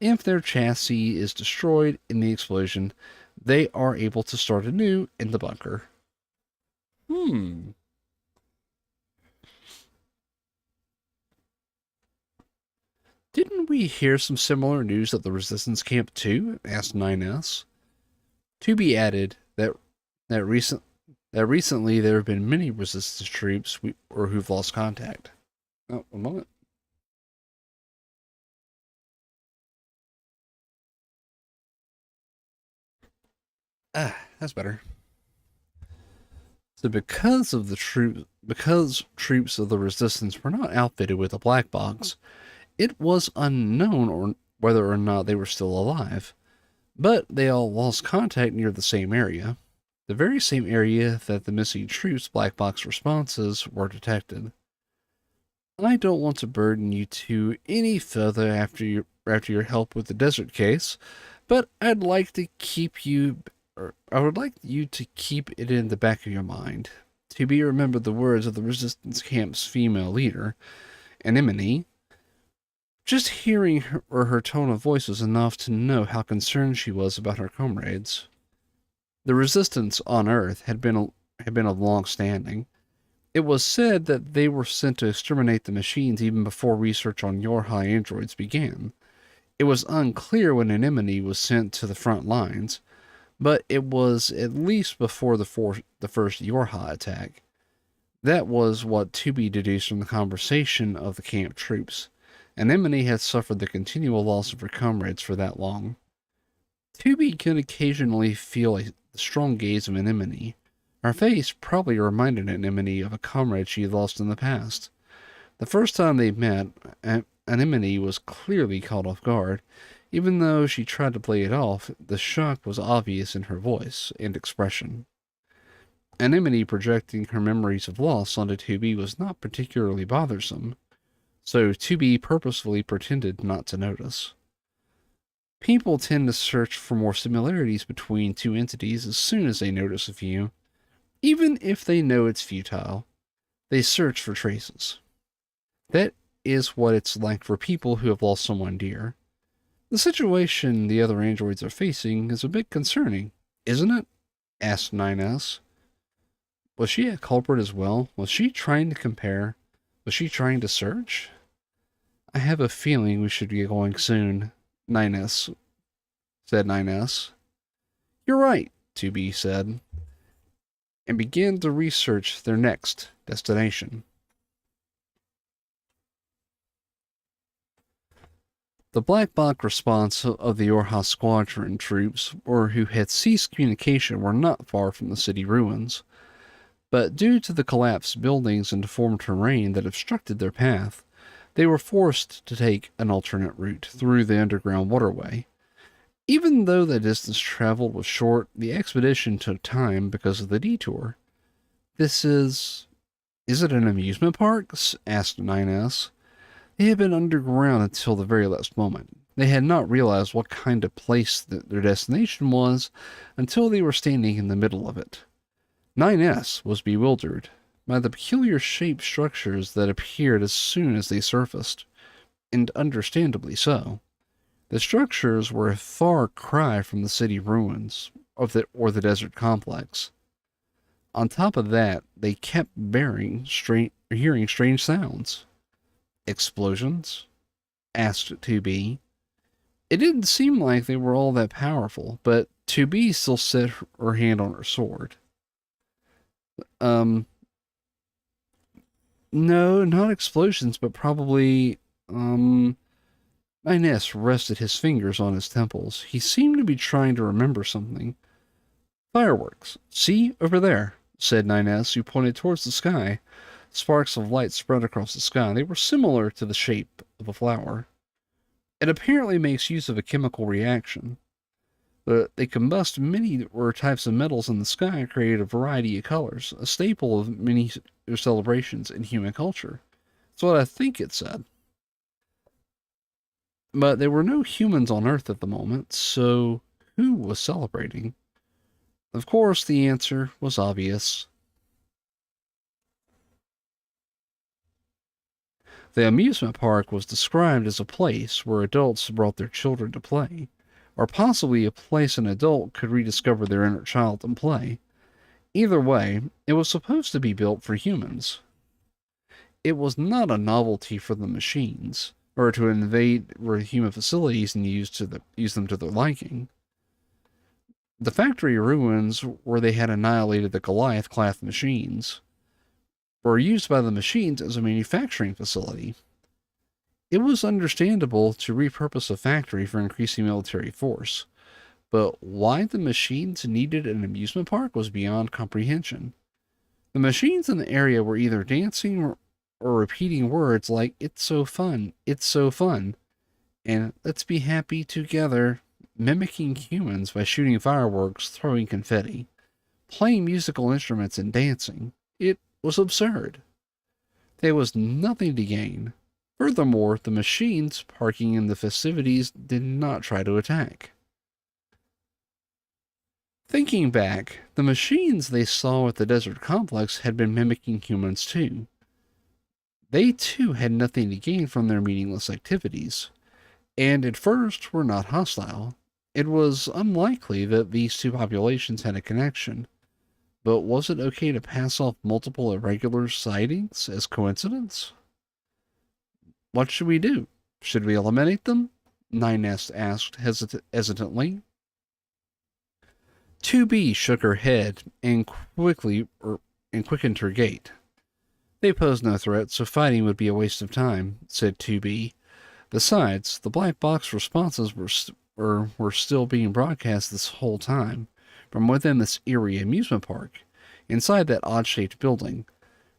If their chassis is destroyed in the explosion, they are able to start anew in the bunker. Didn't we hear some similar news at the Resistance Camp too? Asked 9S. To be added that recently there have been many Resistance troops who've lost contact. Oh, a moment. That's better. So because troops of the resistance were not outfitted with a black box, it was unknown or whether or not they were still alive. But they all lost contact near the same area, the very same area that the missing troops' black box responses were detected. I don't want to burden you two any further after your help with the desert case, but I would like you to keep it in the back of your mind. To be remembered the words of the resistance camp's female leader, Anemone. Just hearing her tone of voice was enough to know how concerned she was about her comrades. The resistance on Earth had been of long standing. It was said that they were sent to exterminate the machines even before research on YoRHa androids began. It was unclear when Anemone was sent to the front lines, but it was at least before the first YoRHa attack. That was what Tubi deduced from the conversation of the camp troops. Anemone had suffered the continual loss of her comrades for that long. Tubi could occasionally feel the strong gaze of Anemone. Her face probably reminded Anemone of a comrade she had lost in the past. The first time they met, Anemone was clearly caught off guard. Even though she tried to play it off, the shock was obvious in her voice and expression. Anemone projecting her memories of loss onto Tubi was not particularly bothersome, so Tubi purposefully pretended not to notice. People tend to search for more similarities between two entities as soon as they notice a few. Even if they know it's futile, they search for traces. That is what it's like for people who have lost someone dear. The situation the other androids are facing is a bit concerning, isn't it? Asked 9S. Was she a culprit as well? Was she trying to compare? Was she trying to search? I have a feeling we should get going soon, 9S said 9S. You're right, 2B said, and began to research their next destination. The black box response of the YoRHa squadron troops, or who had ceased communication, were not far from the city ruins. But due to the collapsed buildings and deformed terrain that obstructed their path, they were forced to take an alternate route through the underground waterway. Even though the distance traveled was short, the expedition took time because of the detour. Is it an amusement park? Asked 9S. They had been underground until the very last moment. They had not realized what kind of place their destination was until they were standing in the middle of it. 9S was bewildered by the peculiar shaped structures that appeared as soon as they surfaced, and understandably so. The structures were a far cry from the city ruins or the desert complex. On top of that, they kept hearing strange sounds. Explosions? Asked 2B. It didn't seem like they were all that powerful, but 2B still set her hand on her sword. No, not explosions, but probably, 9S rested his fingers on his temples. He seemed to be trying to remember something. Fireworks. See, over there, said 9S, who pointed towards the sky. Sparks of light spread across the sky. They were similar to the shape of a flower. It apparently makes use of a chemical reaction. They combust many types of metals in the sky and create a variety of colors, a staple of many celebrations in human culture. That's what I think it said. But there were no humans on Earth at the moment, so who was celebrating? Of course, the answer was obvious. The amusement park was described as a place where adults brought their children to play, or possibly a place an adult could rediscover their inner child and play. Either way, it was supposed to be built for humans. It was not a novelty for the machines, or to invade human facilities and use them to their liking. The factory ruins where they had annihilated the Goliath-class machines were used by the machines as a manufacturing facility. It was understandable to repurpose a factory for increasing military force, But why the machines needed an amusement park was beyond comprehension. The machines in the area were either dancing or repeating words like, it's so fun, and let's be happy together, mimicking humans by shooting fireworks, throwing confetti, playing musical instruments, and dancing. It was absurd. There was nothing to gain. Furthermore, the machines parking in the festivities did not try to attack. Thinking back, the machines they saw at the desert complex had been mimicking humans too. They too had nothing to gain from their meaningless activities, and at first were not hostile. It was unlikely that these two populations had a connection, but was it okay to pass off multiple irregular sightings as coincidence? What should we do? Should we eliminate them? NieR asked hesitantly. 2B shook her head and quickened her gait. They pose no threat, so fighting would be a waste of time, said 2B. Besides, the black box responses were still being broadcast this whole time, from within this eerie amusement park, inside that odd-shaped building.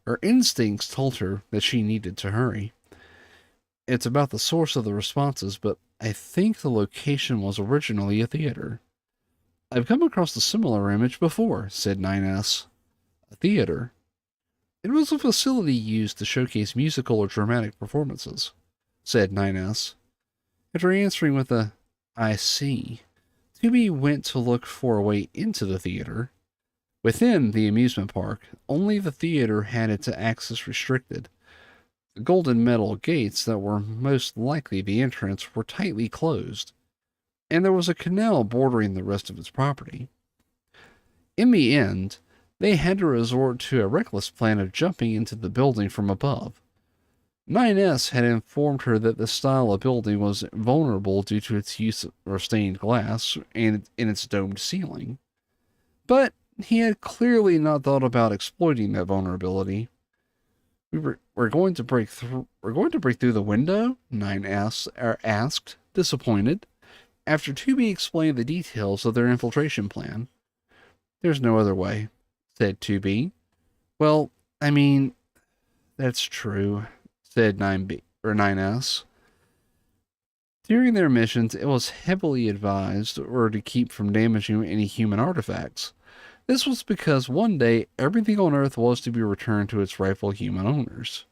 Her instincts told her that she needed to hurry. It's about the source of the responses, but I think the location was originally a theater. I've come across a similar image before, said NieR. A theater. It was a facility used to showcase musical or dramatic performances, said NieR. After answering with a, I see, Tubi went to look for a way into the theater. Within the amusement park, only the theater had its access restricted. The golden metal gates that were most likely the entrance were tightly closed, and there was a canal bordering the rest of its property. In the end, they had to resort to a reckless plan of jumping into the building from above. NieR had informed her that the style of building was vulnerable due to its use of stained glass and in its domed ceiling. But he had clearly not thought about exploiting that vulnerability. We're going to break through the window? NieR asked, disappointed, after 2B explained the details of their infiltration plan. There's no other way, said 2B. Well, I mean, that's true, said NieR. During their missions, it was heavily advised to keep from damaging any human artifacts. This was because one day everything on Earth was to be returned to its rightful human owners.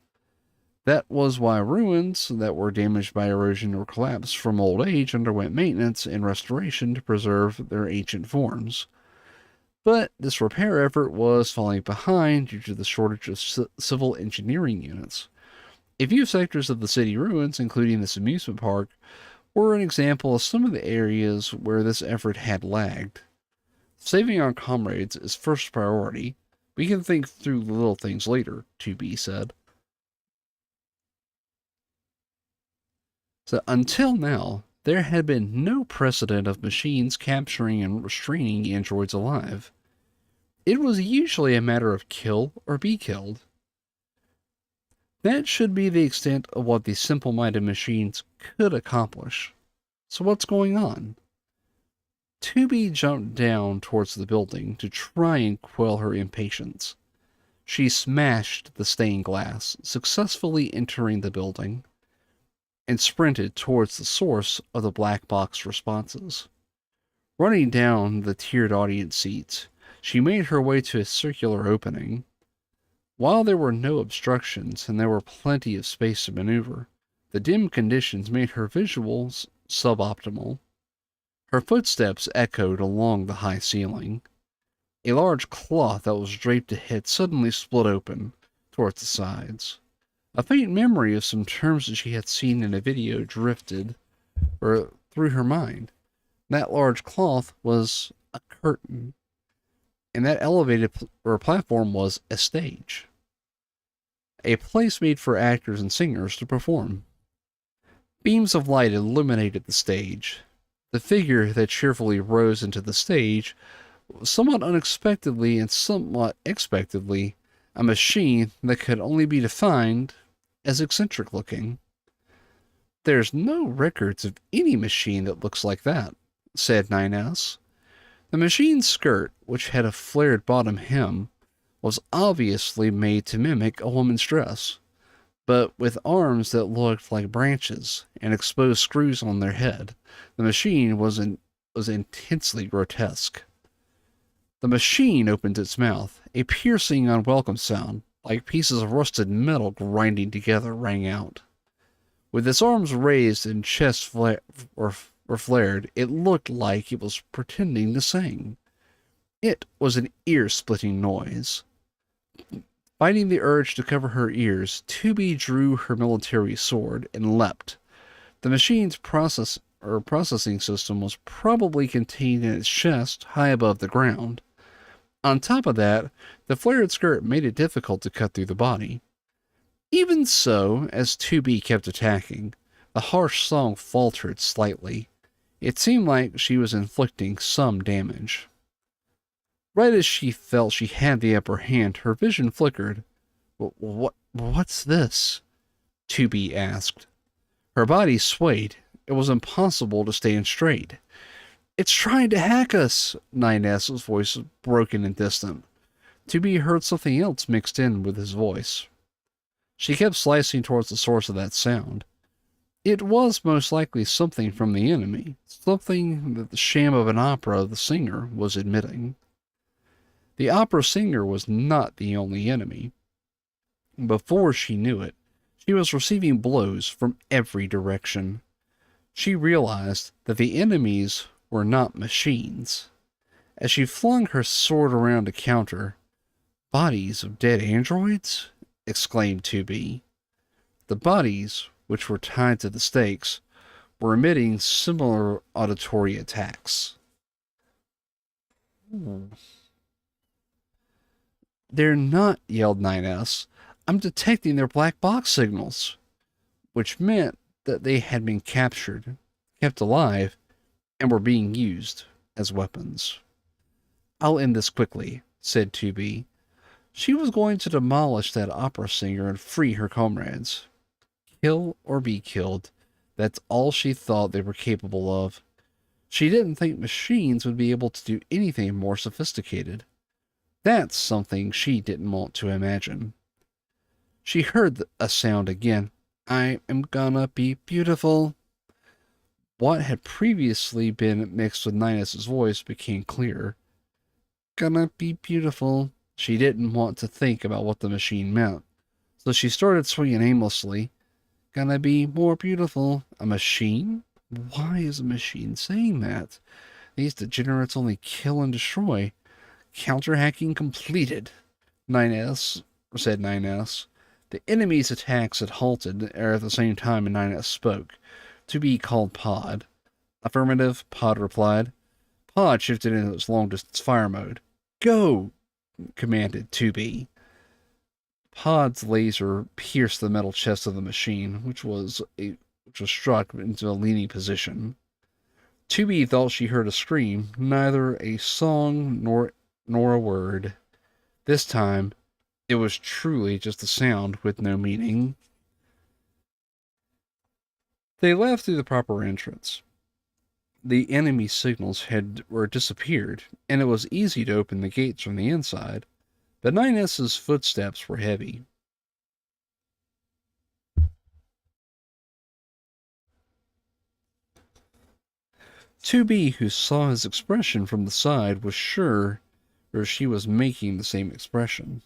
That was why ruins that were damaged by erosion or collapse from old age underwent maintenance and restoration to preserve their ancient forms. But this repair effort was falling behind due to the shortage of civil engineering units. A few sectors of the city ruins, including this amusement park, were an example of some of the areas where this effort had lagged. Saving our comrades is first priority. We can think through the little things later, 2B said. So until now, there had been no precedent of machines capturing and restraining androids alive. It was usually a matter of kill or be killed. That should be the extent of what these simple-minded machines could accomplish. So what's going on? 2B jumped down towards the building to try and quell her impatience. She smashed the stained glass, successfully entering the building, and sprinted towards the source of the black box responses. Running down the tiered audience seats, she made her way to a circular opening. While there were no obstructions and there were plenty of space to maneuver, the dim conditions made her visuals suboptimal. Her footsteps echoed along the high ceiling. A large cloth that was draped ahead suddenly split open towards the sides. A faint memory of some terms that she had seen in a video drifted through her mind. That large cloth was a curtain, and that elevated platform was a stage. A place made for actors and singers to perform. Beams of light illuminated the stage. The figure that cheerfully rose into the stage was somewhat unexpectedly and somewhat expectedly a machine that could only be defined as eccentric looking. There's no records of any machine that looks like that, said 9S. The machine's skirt, which had a flared bottom hem, was obviously made to mimic a woman's dress, but with arms that looked like branches and exposed screws on their head. The machine was intensely grotesque. The machine opened its mouth. A piercing, unwelcome sound, like pieces of rusted metal grinding together, rang out. With its arms raised and were flared, it looked like it was pretending to sing. It was an ear-splitting noise. Fighting the urge to cover her ears, Tubi drew her military sword and leapt. The machine's processing system was probably contained in its chest, high above the ground. On top of that, the flared skirt made it difficult to cut through the body. Even so, as 2B kept attacking, the harsh song faltered slightly. It seemed like she was inflicting some damage. Right as she felt she had the upper hand, her vision flickered. What's this? 2B asked. Her body swayed. It was impossible to stand straight. It's trying to hack us, 9S's voice was broken and distant. 2B heard something else mixed in with his voice. She kept slicing towards the source of that sound. It was most likely something from the enemy, something that the sham of an opera the singer was admitting. The opera singer was not the only enemy. Before she knew it, she was receiving blows from every direction. She realized that the enemies were not machines. As she flung her sword around to counter, "Bodies of dead androids?" exclaimed 2B. The bodies, which were tied to the stakes, were emitting similar auditory attacks. "They're not," yelled 9S. "I'm detecting their black box signals," which meant that they had been captured, kept alive, and were being used as weapons. "I'll end this quickly," said 2B. She was going to demolish that opera singer and free her comrades. Kill or be killed, that's all she thought they were capable of. She didn't think machines would be able to do anything more sophisticated. That's something she didn't want to imagine. She heard a sound again. "I am gonna be beautiful." What had previously been mixed with 9S's voice became clearer. "Gonna be beautiful." She didn't want to think about what the machine meant, so she started swinging aimlessly. "Gonna be more beautiful." A machine? Why is a machine saying that? These degenerates only kill and destroy. Counter-hacking completed, 9S said 9S. The enemy's attacks had halted at the same time, and 9S spoke. "To be called Pod." "Affirmative," Pod replied. Pod shifted into its long-distance fire mode. "Go!" commanded 2B. Pod's laser pierced the metal chest of the machine, which was struck into a leaning position. 2B thought she heard a scream, neither a song nor a word. This time, it was truly just a sound with no meaning. They left through the proper entrance. The enemy signals were disappeared, and it was easy to open the gates from the inside, but 9S's footsteps were heavy. Two B, who saw his expression from the side, was sure or she was making the same expression.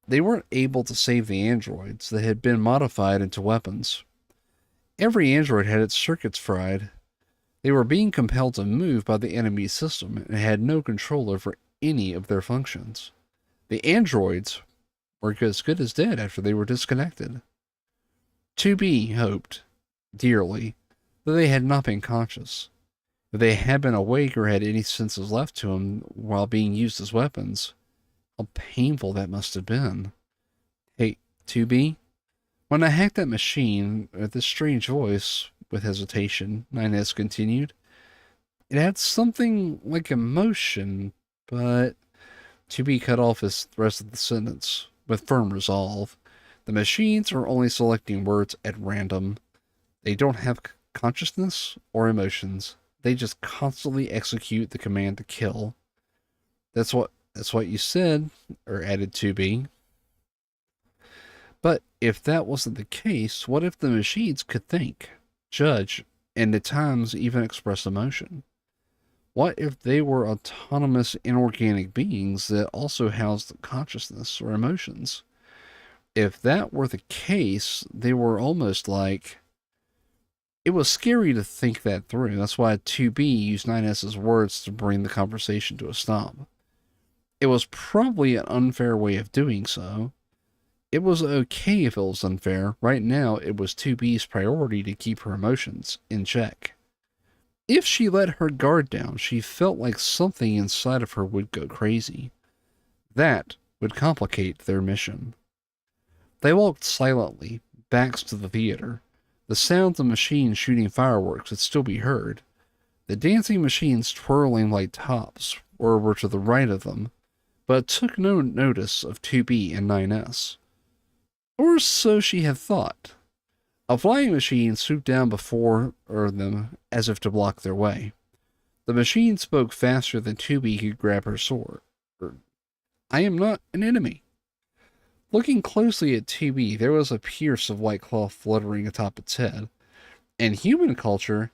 They weren't able to save the androids that had been modified into weapons. Every android had its circuits fried. They were being compelled to move by the enemy system and had no control over any of their functions. The androids were as good as dead after they were disconnected. 2B hoped, dearly, that they had not been conscious. If they had been awake or had any senses left to them while being used as weapons, how painful that must have been. "Hey, 2B, when I hacked that machine," with this strange voice, with hesitation, 9S continued, "it had something like emotion, but..." 2B cut off the rest of the sentence with firm resolve. "The machines are only selecting words at random. They don't have consciousness or emotions. They just constantly execute the command to kill. That's what you said, or added to be. But if that wasn't the case, what if the machines could think, judge, and at times even express emotion? What if they were autonomous inorganic beings that also housed consciousness or emotions? If that were the case, they were almost like. It was scary to think that through. That's why 2B used 9S's words to bring the conversation to a stop. It was probably an unfair way of doing so. It was okay if it was unfair. Right now, it was 2B's priority to keep her emotions in check. If she let her guard down, she felt like something inside of her would go crazy. That would complicate their mission. They walked silently, backs to the theater. The sounds of machines shooting fireworks could still be heard. The dancing machines twirling like tops were to the right of them, but took no notice of 2B and 9S. Or so she had thought. A flying machine swooped down before them as if to block their way. The machine spoke faster than 2B could grab her sword. I am not an enemy. Looking closely at 2B, there was a pierce of white cloth fluttering atop its head. In human culture,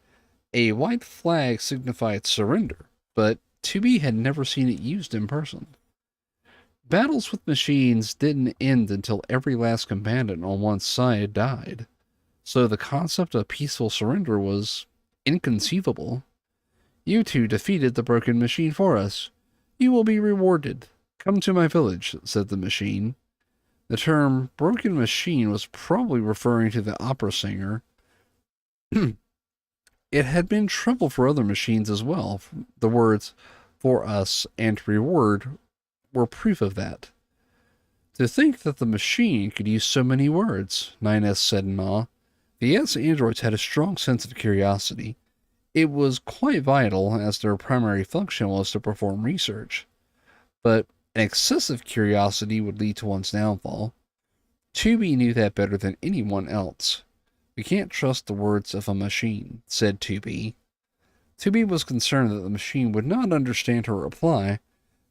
a white flag signified surrender, but 2B had never seen it used in person. Battles with machines didn't end until every last combatant on one side died, so the concept of peaceful surrender was inconceivable. You two defeated the broken machine for us. You will be rewarded. Come to my village, said the machine. The term broken machine was probably referring to the opera singer. It had been trouble for other machines as well. The words for us and reward were proof of that. To think that the machine could use so many words, 9S said in awe. The S androids had a strong sense of curiosity. It was quite vital, as their primary function was to perform research. But an excessive curiosity would lead to one's downfall. 2B knew that better than anyone else. We can't trust the words of a machine, said 2B. 2B was concerned that the machine would not understand her reply,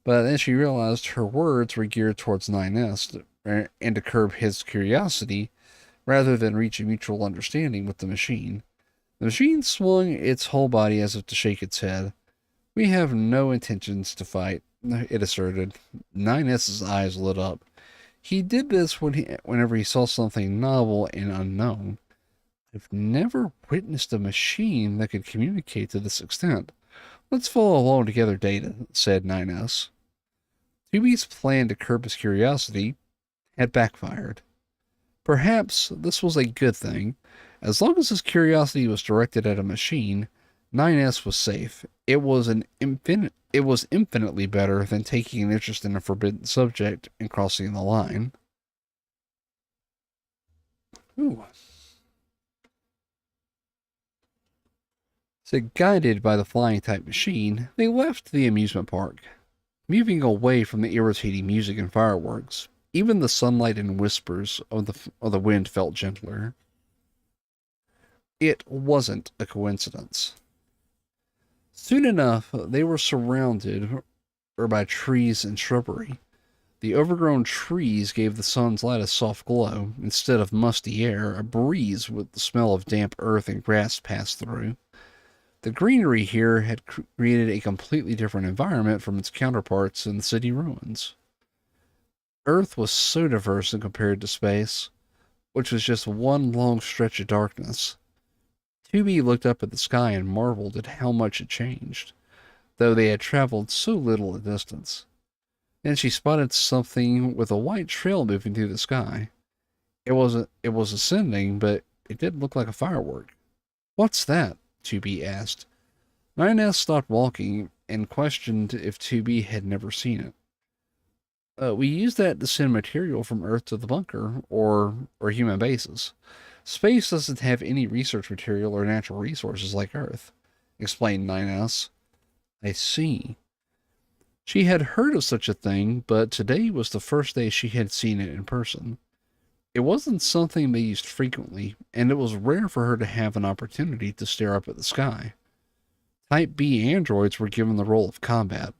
but then she realized her words were geared towards 9S and to curb his curiosity rather than reach a mutual understanding with the machine. The machine swung its whole body as if to shake its head. We have no intentions to fight, it asserted. 9S's eyes lit up. He did this whenever he saw something novel and unknown. I've never witnessed a machine that could communicate to this extent. Let's follow along together, Data, said 9S. 2B's plan to curb his curiosity had backfired. Perhaps this was a good thing. As long as his curiosity was directed at a machine, 9S was safe. It was infinitely better than taking an interest in a forbidden subject and crossing the line. Ooh. So, guided by the flying type machine, they left the amusement park, moving away from the irritating music and fireworks. Even the sunlight and whispers of the wind felt gentler. It wasn't a coincidence. Soon enough, they were surrounded by trees and shrubbery. The overgrown trees gave the sun's light a soft glow. Instead of musty air, a breeze with the smell of damp earth and grass passed through. The greenery here had created a completely different environment from its counterparts in the city ruins. Earth was so diverse in compared to space, which was just one long stretch of darkness. 2B looked up at the sky and marveled at how much it changed, though they had traveled so little a distance. Then she spotted something with a white trail moving through the sky. It was ascending, but it didn't look like a firework. What's that? 2B asked. 9S stopped walking and questioned if 2B had never seen it. We use that to send material from Earth to the bunker, or human bases. Space doesn't have any research material or natural resources like Earth, explained 9S. I see. She had heard of such a thing, but today was the first day she had seen it in person. It wasn't something they used frequently, and it was rare for her to have an opportunity to stare up at the sky. Type B androids were given the role of combat.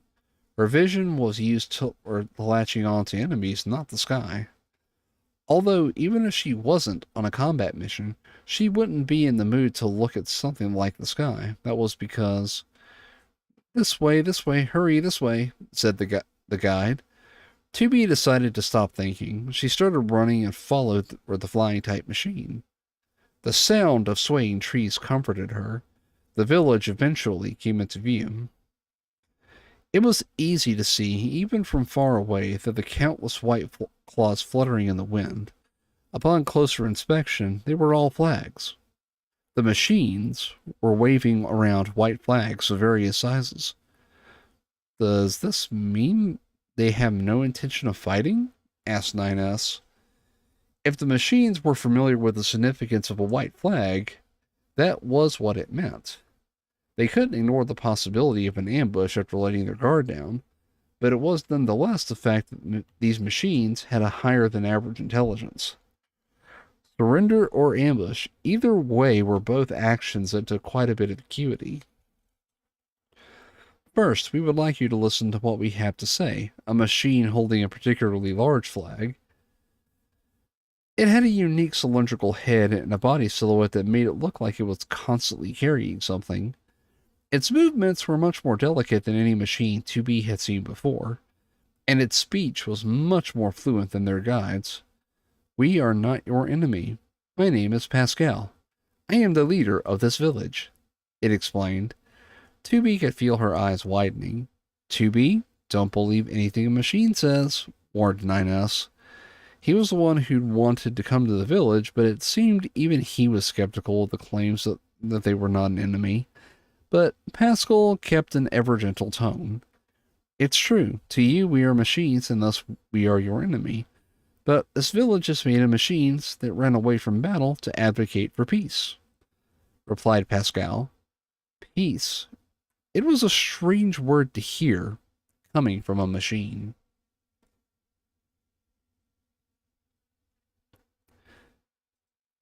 Her vision was used to or latching on to enemies, not the sky. Although, even if she wasn't on a combat mission, she wouldn't be in the mood to look at something like the sky. That was because, this way, hurry this way, said the guide. 2B decided to stop thinking. She started running and followed the flying type machine. The sound of swaying trees comforted her. The village eventually came into view. It was easy to see, even from far away, that the countless white claws fluttering in the wind. Upon closer inspection, they were all flags. The machines were waving around white flags of various sizes. Does this mean they have no intention of fighting? Asked 9S. If the machines were familiar with the significance of a white flag, that was what it meant. They couldn't ignore the possibility of an ambush after letting their guard down, but it was nonetheless the fact that these machines had a higher than average intelligence. Surrender or ambush, either way were both actions that took quite a bit of acuity. First, we would like you to listen to what we have to say, a machine holding a particularly large flag. It had a unique cylindrical head and a body silhouette that made it look like it was constantly carrying something. Its movements were much more delicate than any machine 2B had seen before, and its speech was much more fluent than their guides. We are not your enemy. My name is Pascal. I am the leader of this village, it explained. 2B could feel her eyes widening. 2B, don't believe anything a machine says, warned 9S. He was the one who'd wanted to come to the village, but it seemed even he was skeptical of the claims that they were not an enemy. But Pascal kept an ever-gentle tone. It's true. To you, we are machines, and thus we are your enemy. But this village is made of machines that ran away from battle to advocate for peace, replied Pascal. Peace. It was a strange word to hear, coming from a machine.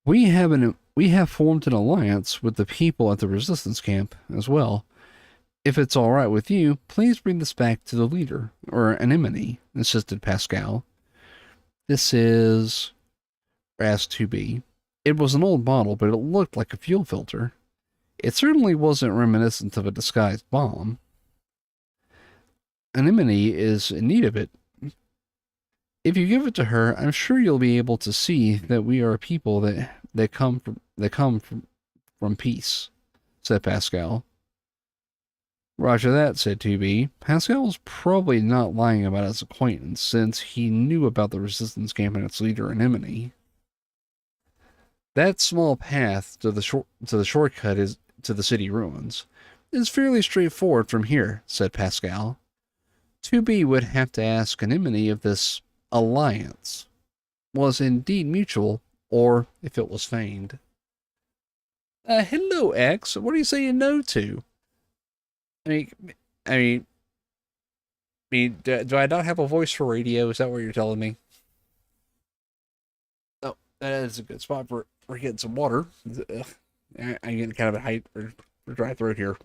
We have formed an alliance with the people at the resistance camp as well. If it's all right with you, please bring this back to the leader, or Anemone, insisted Pascal. This is RAS-2B. It was an old model, but it looked like a fuel filter. It certainly wasn't reminiscent of a disguised bomb. Anemone is in need of it. If you give it to her, I'm sure you'll be able to see that we are a people that come from peace, said Pascal. Roger that, said 2B. Pascal was probably not lying about his acquaintance, since he knew about the resistance camp and its leader, Anemone. That small path to the shortcut is to the city ruins is fairly straightforward from here, said Pascal. 2B would have to ask Anemone if this alliance was indeed mutual, or if it was feigned. Hello, X. What are you saying no to? I mean, do I not have a voice for radio? Is that what you're telling me? Oh, that is a good spot for getting some water. Ugh, I'm getting kind of a height for dry throat here.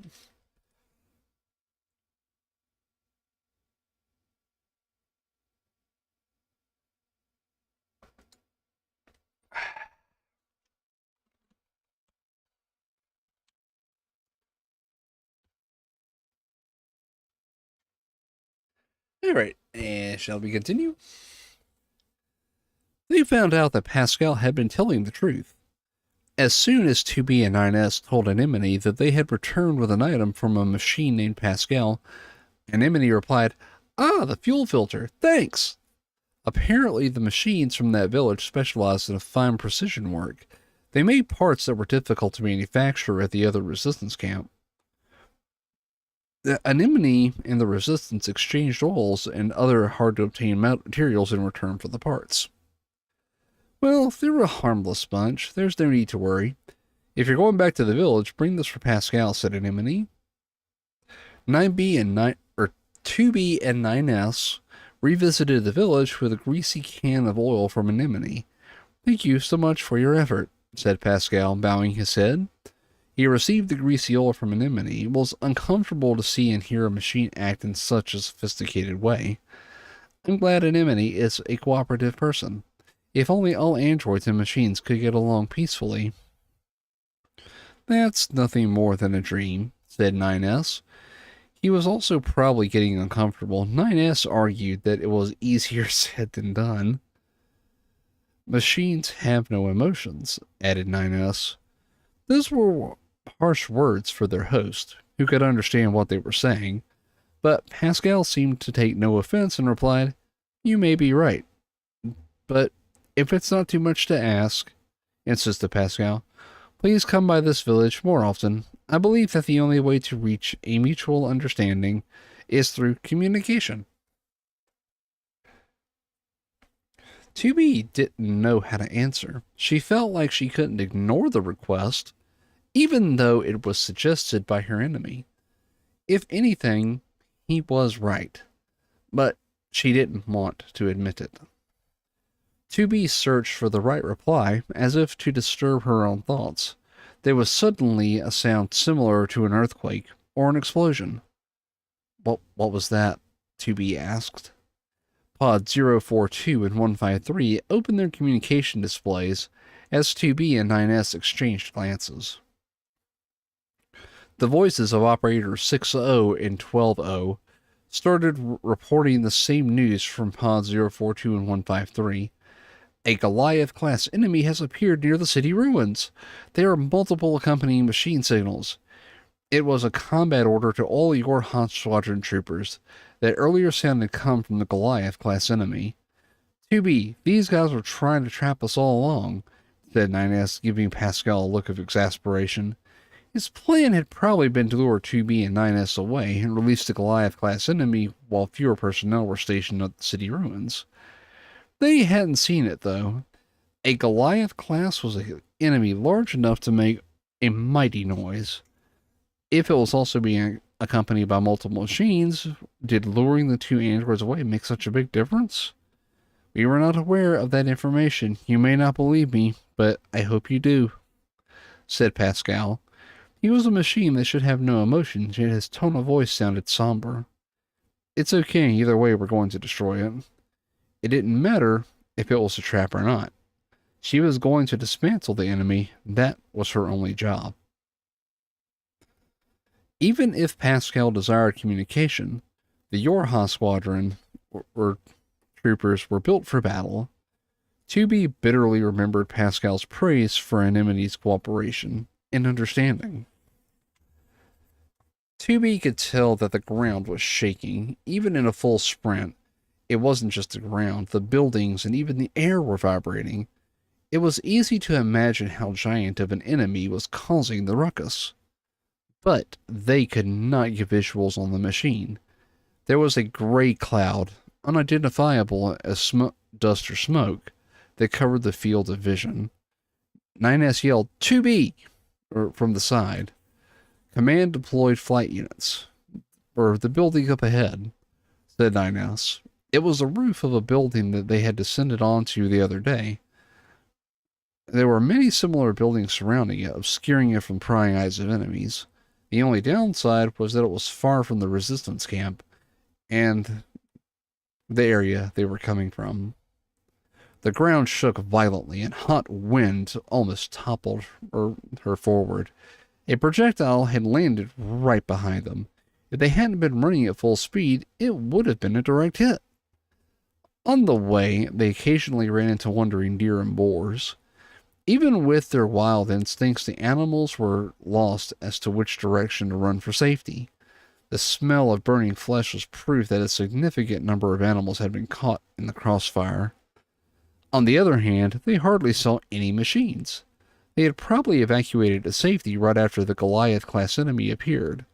All right, and shall we continue? They found out that Pascal had been telling the truth. As soon as 2B and 9S told Anemone that they had returned with an item from a machine named Pascal, Anemone replied, "Ah, the fuel filter, thanks!" Apparently, the machines from that village specialized in fine precision work. They made parts that were difficult to manufacture at the other resistance camp. The Anemone and the resistance exchanged oils and other hard-to-obtain materials in return for the parts. Well, if they're a harmless bunch, there's no need to worry. If you're going back to the village, bring this for Pascal, said Anemone. 2B and 9S revisited the village with a greasy can of oil from Anemone. Thank you so much for your effort, said Pascal, bowing his head. He received the greasy oil from Anemone. It was uncomfortable to see and hear a machine act in such a sophisticated way. I'm glad Anemone is a cooperative person. If only all androids and machines could get along peacefully. That's nothing more than a dream, said 9S. He was also probably getting uncomfortable. 9S argued that it was easier said than done. Machines have no emotions, added 9S. Those were harsh words for their host, who could understand what they were saying, but Pascal seemed to take no offense and replied, You may be right, but if it's not too much to ask, insisted Pascal, please come by this village more often. I believe that the only way to reach a mutual understanding is through communication. Tubi didn't know how to answer. She felt like she couldn't ignore the request, even though it was suggested by her enemy. If anything, he was right, but she didn't want to admit it. Tubi searched for the right reply, as if to disturb her own thoughts. There was suddenly a sound similar to an earthquake or an explosion. What was that? Tubi asked. Pod 042 and 153 opened their communication displays as 2B and 9S exchanged glances. The voices of Operators 60 and 12O started reporting the same news from Pod 042 and 153. A Goliath-class enemy has appeared near the city ruins. There are multiple accompanying machine signals. It was a combat order to all YoRHa squadron troopers that earlier sounded come from the Goliath-class enemy. 2B, these guys were trying to trap us all along, said 9S, giving Pascal a look of exasperation. His plan had probably been to lure 2B and 9S away and release the Goliath-class enemy while fewer personnel were stationed at the city ruins. They hadn't seen it, though. A Goliath-class was an enemy large enough to make a mighty noise. If it was also being accompanied by multiple machines, did luring the two androids away make such a big difference? We were not aware of that information. You may not believe me, but I hope you do, said Pascal. He was a machine that should have no emotions, yet his tone of voice sounded somber. It's okay, either way we're going to destroy it. It didn't matter if it was a trap or not. She was going to dismantle the enemy. That was her only job. Even if Pascal desired communication, the YoRHa squadron or troopers were built for battle. 2B bitterly remembered Pascal's praise for Anemone's cooperation and understanding. 2B could tell that the ground was shaking, even in a full sprint. It wasn't just the ground, the buildings and even the air were vibrating. It was easy to imagine how giant of an enemy was causing the ruckus. But they could not get visuals on the machine. There was a gray cloud, unidentifiable as dust or smoke, that covered the field of vision. 9S yelled, 2B! From the side. Command deployed flight units. Or the building up ahead, said 9S. It was the roof of a building that they had descended onto the other day. There were many similar buildings surrounding it, obscuring it from prying eyes of enemies. The only downside was that it was far from the resistance camp and the area they were coming from. The ground shook violently, and hot wind almost toppled her forward. A projectile had landed right behind them. If they hadn't been running at full speed, it would have been a direct hit. On the way, they occasionally ran into wandering deer and boars. Even with their wild instincts, the animals were lost as to which direction to run for safety. The smell of burning flesh was proof that a significant number of animals had been caught in the crossfire. On the other hand, they hardly saw any machines. They had probably evacuated to safety right after the Goliath-class enemy appeared.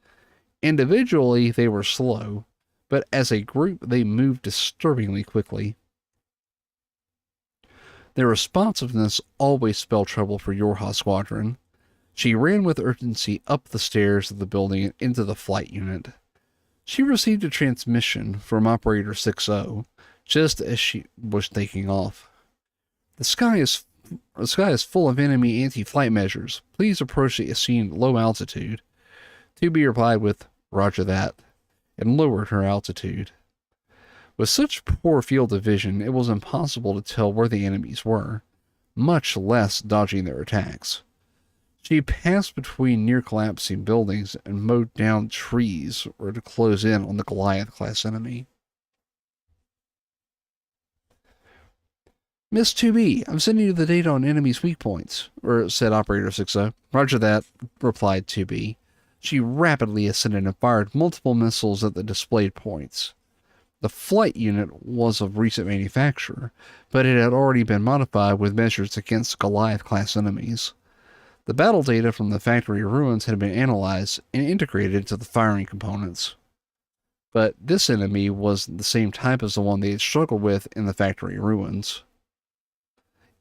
Individually, they were slow, but as a group, they moved disturbingly quickly. Their responsiveness always spelled trouble for YoRHa squadron. She ran with urgency up the stairs of the building and into the flight unit. She received a transmission from Operator 60, just as she was taking off. The sky is is full of enemy anti-flight measures. Please approach the scene at low altitude. 2B replied with, Roger that, and lowered her altitude. With such poor field of vision, it was impossible to tell where the enemies were, much less dodging their attacks. She passed between near-collapsing buildings and mowed down trees or to close in on the Goliath-class enemy. Miss 2B, I'm sending you the data on enemies' weak points, said Operator 60. Roger that, replied 2B. She rapidly ascended and fired multiple missiles at the displayed points. The flight unit was of recent manufacture, but it had already been modified with measures against Goliath-class enemies. The battle data from the factory ruins had been analyzed and integrated into the firing components. But this enemy was the same type as the one they had struggled with in the factory ruins.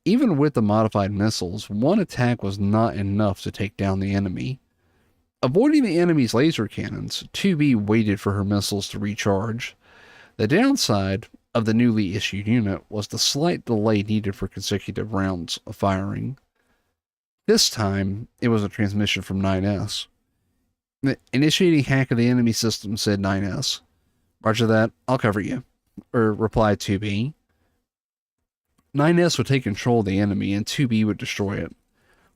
Even with the modified missiles, one attack was not enough to take down the enemy. Avoiding the enemy's laser cannons, 2B waited for her missiles to recharge. The downside of the newly issued unit was the slight delay needed for consecutive rounds of firing. This time, it was a transmission from 9S. Initiating hack of the enemy system, said 9S. Roger that, I'll cover you, replied 2B. 9S would take control of the enemy and 2B would destroy it.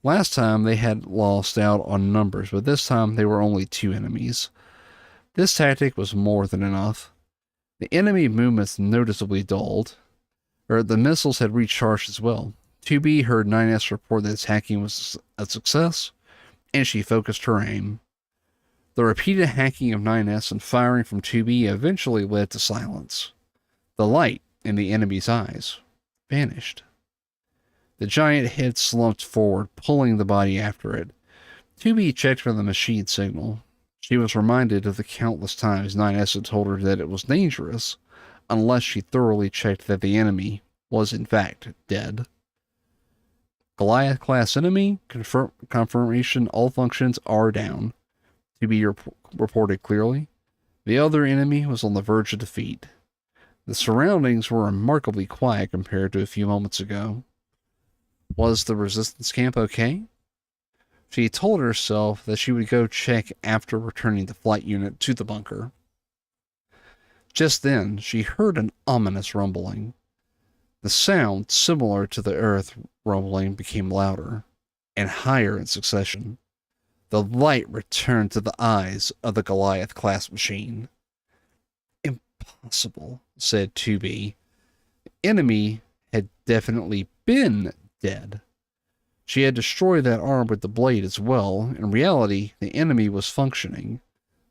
Last time they had lost out on numbers, but this time they were only 2 enemies. This tactic was more than enough. The enemy movements noticeably dulled, the missiles had recharged as well. 2B heard 9S report that its hacking was a success, and she focused her aim. The repeated hacking of 9S and firing from 2B eventually led to silence. The light in the enemy's eyes vanished. The giant head slumped forward, pulling the body after it. 2B checked for the machine signal. She was reminded of the countless times 9S had told her that it was dangerous, unless she thoroughly checked that the enemy was in fact dead. Goliath-class enemy, confirmation all functions are down. 2B reported clearly. The other enemy was on the verge of defeat. The surroundings were remarkably quiet compared to a few moments ago. Was the resistance camp okay? She told herself that she would go check after returning the flight unit to the bunker. Just then, she heard an ominous rumbling. The sound, similar to the earth rumbling, became louder and higher in succession. The light returned to the eyes of the Goliath-class machine. Impossible, said 2B. The enemy had definitely been dead. She had destroyed that arm with the blade as well. In reality, the enemy was functioning,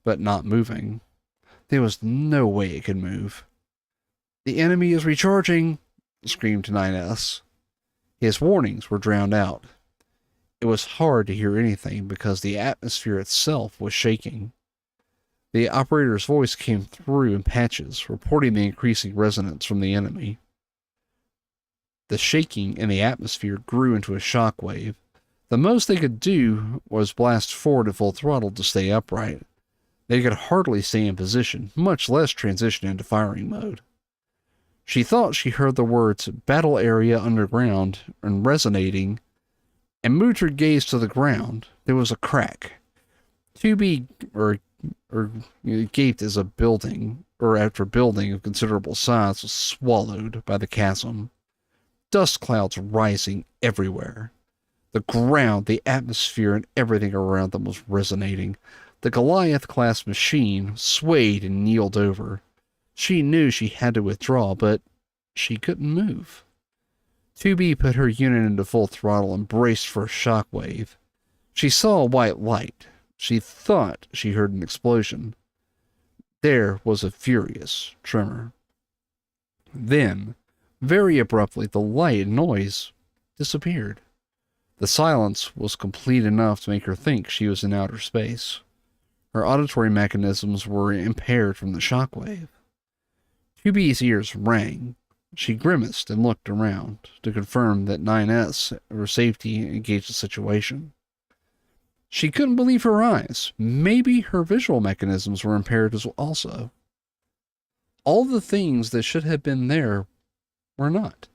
but not moving. There was no way it could move. The enemy is recharging, screamed 9S. His warnings were drowned out. It was hard to hear anything because the atmosphere itself was shaking. The operator's voice came through in patches, reporting the increasing resonance from the enemy. The shaking in the atmosphere grew into a shock wave. The most they could do was blast forward at full throttle to stay upright. They could hardly stay in position, much less transition into firing mode. She thought she heard the words battle area underground and resonating, and moved her gaze to the ground. There was a crack. 2B gaped as a building, or after a building of considerable size was swallowed by the chasm. Dust clouds rising everywhere. The ground, the atmosphere, and everything around them was resonating. The Goliath-class machine swayed and kneeled over. She knew she had to withdraw, but she couldn't move. 2B put her unit into full throttle and braced for a shockwave. She saw a white light. She thought she heard an explosion. There was a furious tremor. Then, very abruptly, the light and noise disappeared. The silence was complete enough to make her think she was in outer space. Her auditory mechanisms were impaired from the shockwave. 2B's ears rang. She grimaced and looked around to confirm that 9S, for safety, engaged the situation. She couldn't believe her eyes. Maybe her visual mechanisms were impaired also. All the things that should have been there were not.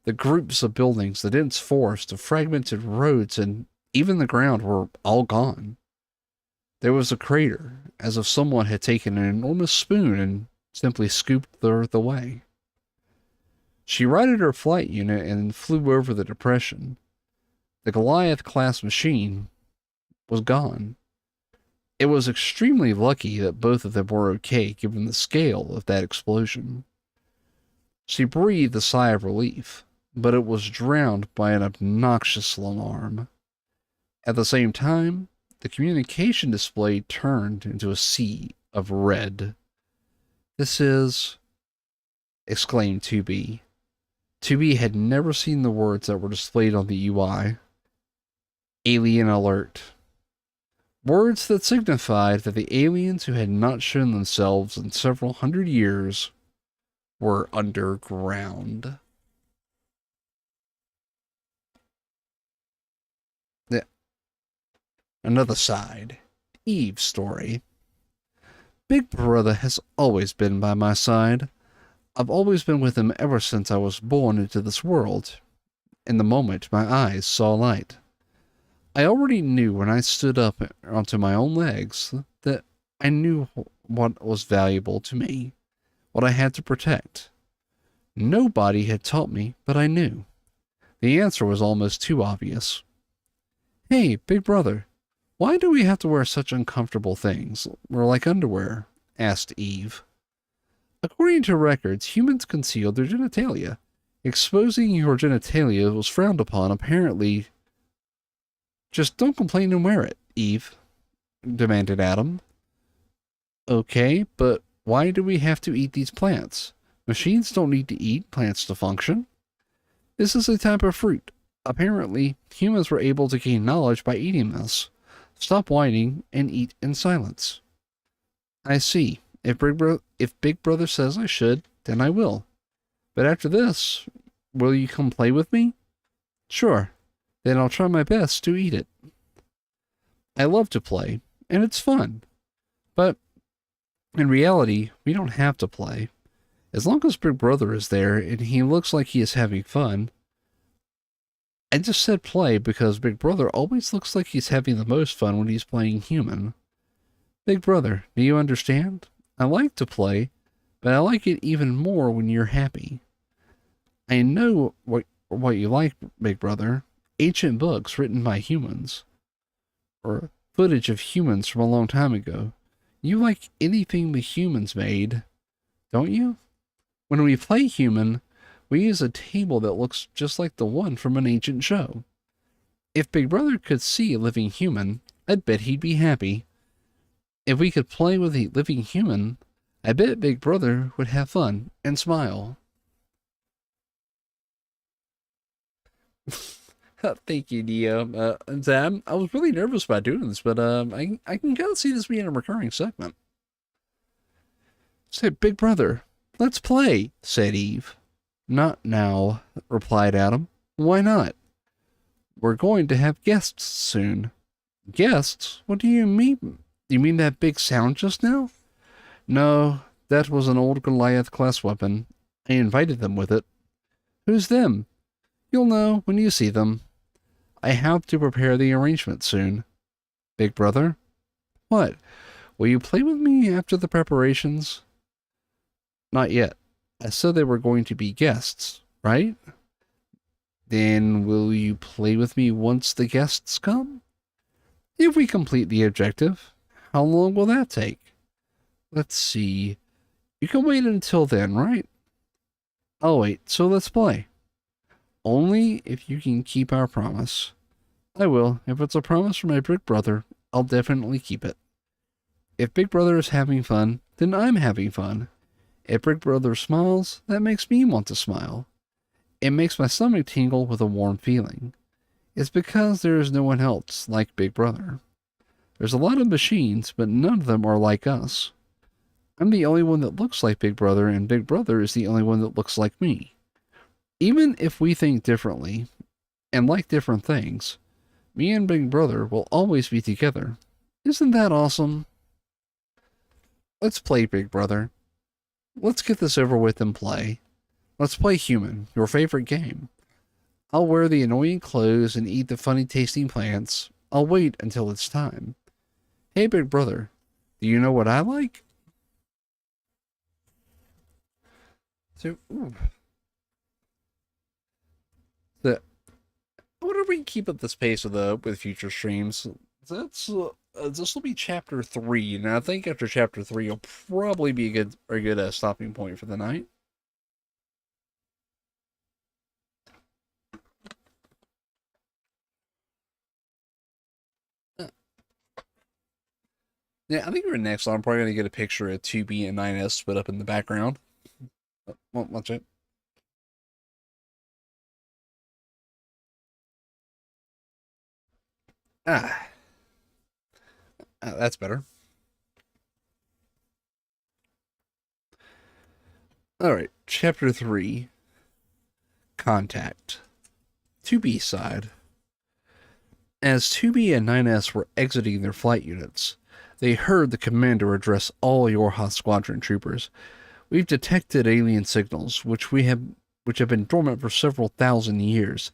The groups of buildings, the dense forest, the fragmented roads, and even the ground were all gone. There was a crater, as if someone had taken an enormous spoon and simply scooped the earth away. She righted her flight unit and flew over the depression. The Goliath-class machine was gone. It was extremely lucky that both of them were okay given the scale of that explosion. She breathed a sigh of relief, but it was drowned by an obnoxious alarm. At the same time, the communication display turned into a sea of red. "This is," exclaimed 2B. 2B had never seen the words that were displayed on the UI. "Alien alert." Words that signified that the aliens who had not shown themselves in several hundred years were underground. Another side. Eve's story. Big Brother has always been by my side. I've always been with him ever since I was born into this world. In the moment my eyes saw light, I already knew when I stood up onto my own legs that I knew what was valuable to me, what I had to protect. Nobody had taught me, but I knew. The answer was almost too obvious. "Hey, Big Brother, why do we have to wear such uncomfortable things, or like underwear?" asked Eve. According to records, humans concealed their genitalia. Exposing your genitalia was frowned upon, apparently. "Just don't complain and wear it, Eve," demanded Adam. "Okay, but why do we have to eat these plants? Machines don't need to eat plants to function. This is a type of fruit. Apparently, humans were able to gain knowledge by eating this. Stop whining and eat in silence." "I see. If Big Brother says I should, then I will. But after this, will you come play with me?" "Sure. Then I'll try my best to eat it." I love to play, and it's fun. But in reality, we don't have to play. As long as Big Brother is there and he looks like he is having fun. I just said play because Big Brother always looks like he's having the most fun when he's playing human. "Big Brother, do you understand? I like to play, but I like it even more when you're happy. I know what you like, Big Brother. Ancient books written by humans, or footage of humans from a long time ago. You like anything the humans made, don't you? When we play human, we use a table that looks just like the one from an ancient show. If Big Brother could see a living human, I'd bet he'd be happy. If we could play with a living human, I bet Big Brother would have fun and smile." Thank you, Neo. Sam, I was really nervous about doing this, but I can kind of see this being a recurring segment. "Say, Big Brother, let's play," said Eve. "Not now," replied Adam. "Why not?" "We're going to have guests soon." "Guests? What do you mean? You mean that big sound just now?" "No, that was an old Goliath-class weapon. I invited them with it." "Who's them?" "You'll know when you see them. I have to prepare the arrangement soon." "Big Brother?" "What? Will you play with me after the preparations?" "Not yet. I said they were going to be guests, right?" "Then will you play with me once the guests come?" "If we complete the objective." "How long will that take?" "Let's see. You can wait until then, right?" "I'll wait, so let's play." "Only if you can keep our promise." "I will. If it's a promise from my Big Brother, I'll definitely keep it." If Big Brother is having fun, then I'm having fun. If Big Brother smiles, that makes me want to smile. It makes my stomach tingle with a warm feeling. It's because there is no one else like Big Brother. There's a lot of machines, but none of them are like us. I'm the only one that looks like Big Brother, and Big Brother is the only one that looks like me. Even if we think differently and like different things, me and Big Brother will always be together. Isn't that awesome? Let's play, Big Brother. Let's get this over with and play. Let's play human, your favorite game. I'll wear the annoying clothes and eat the funny tasting plants. I'll wait until it's time. Hey, big brother, do you know what I like? So, ooh, the I wonder if we can keep up this pace with future streams. That's this will be chapter 3, and I think after chapter 3, will probably be a good stopping point for the night. Uh, yeah, I think for next, I'm probably gonna get a picture of 2B and 9S split up in the background. Watch it. Ah, that's better. All right, chapter 3, contact. 2B side. As 2B and 9S were exiting their flight units, they heard the commander address all YoRHa squadron troopers. We've detected alien signals, which have been dormant for several thousand years.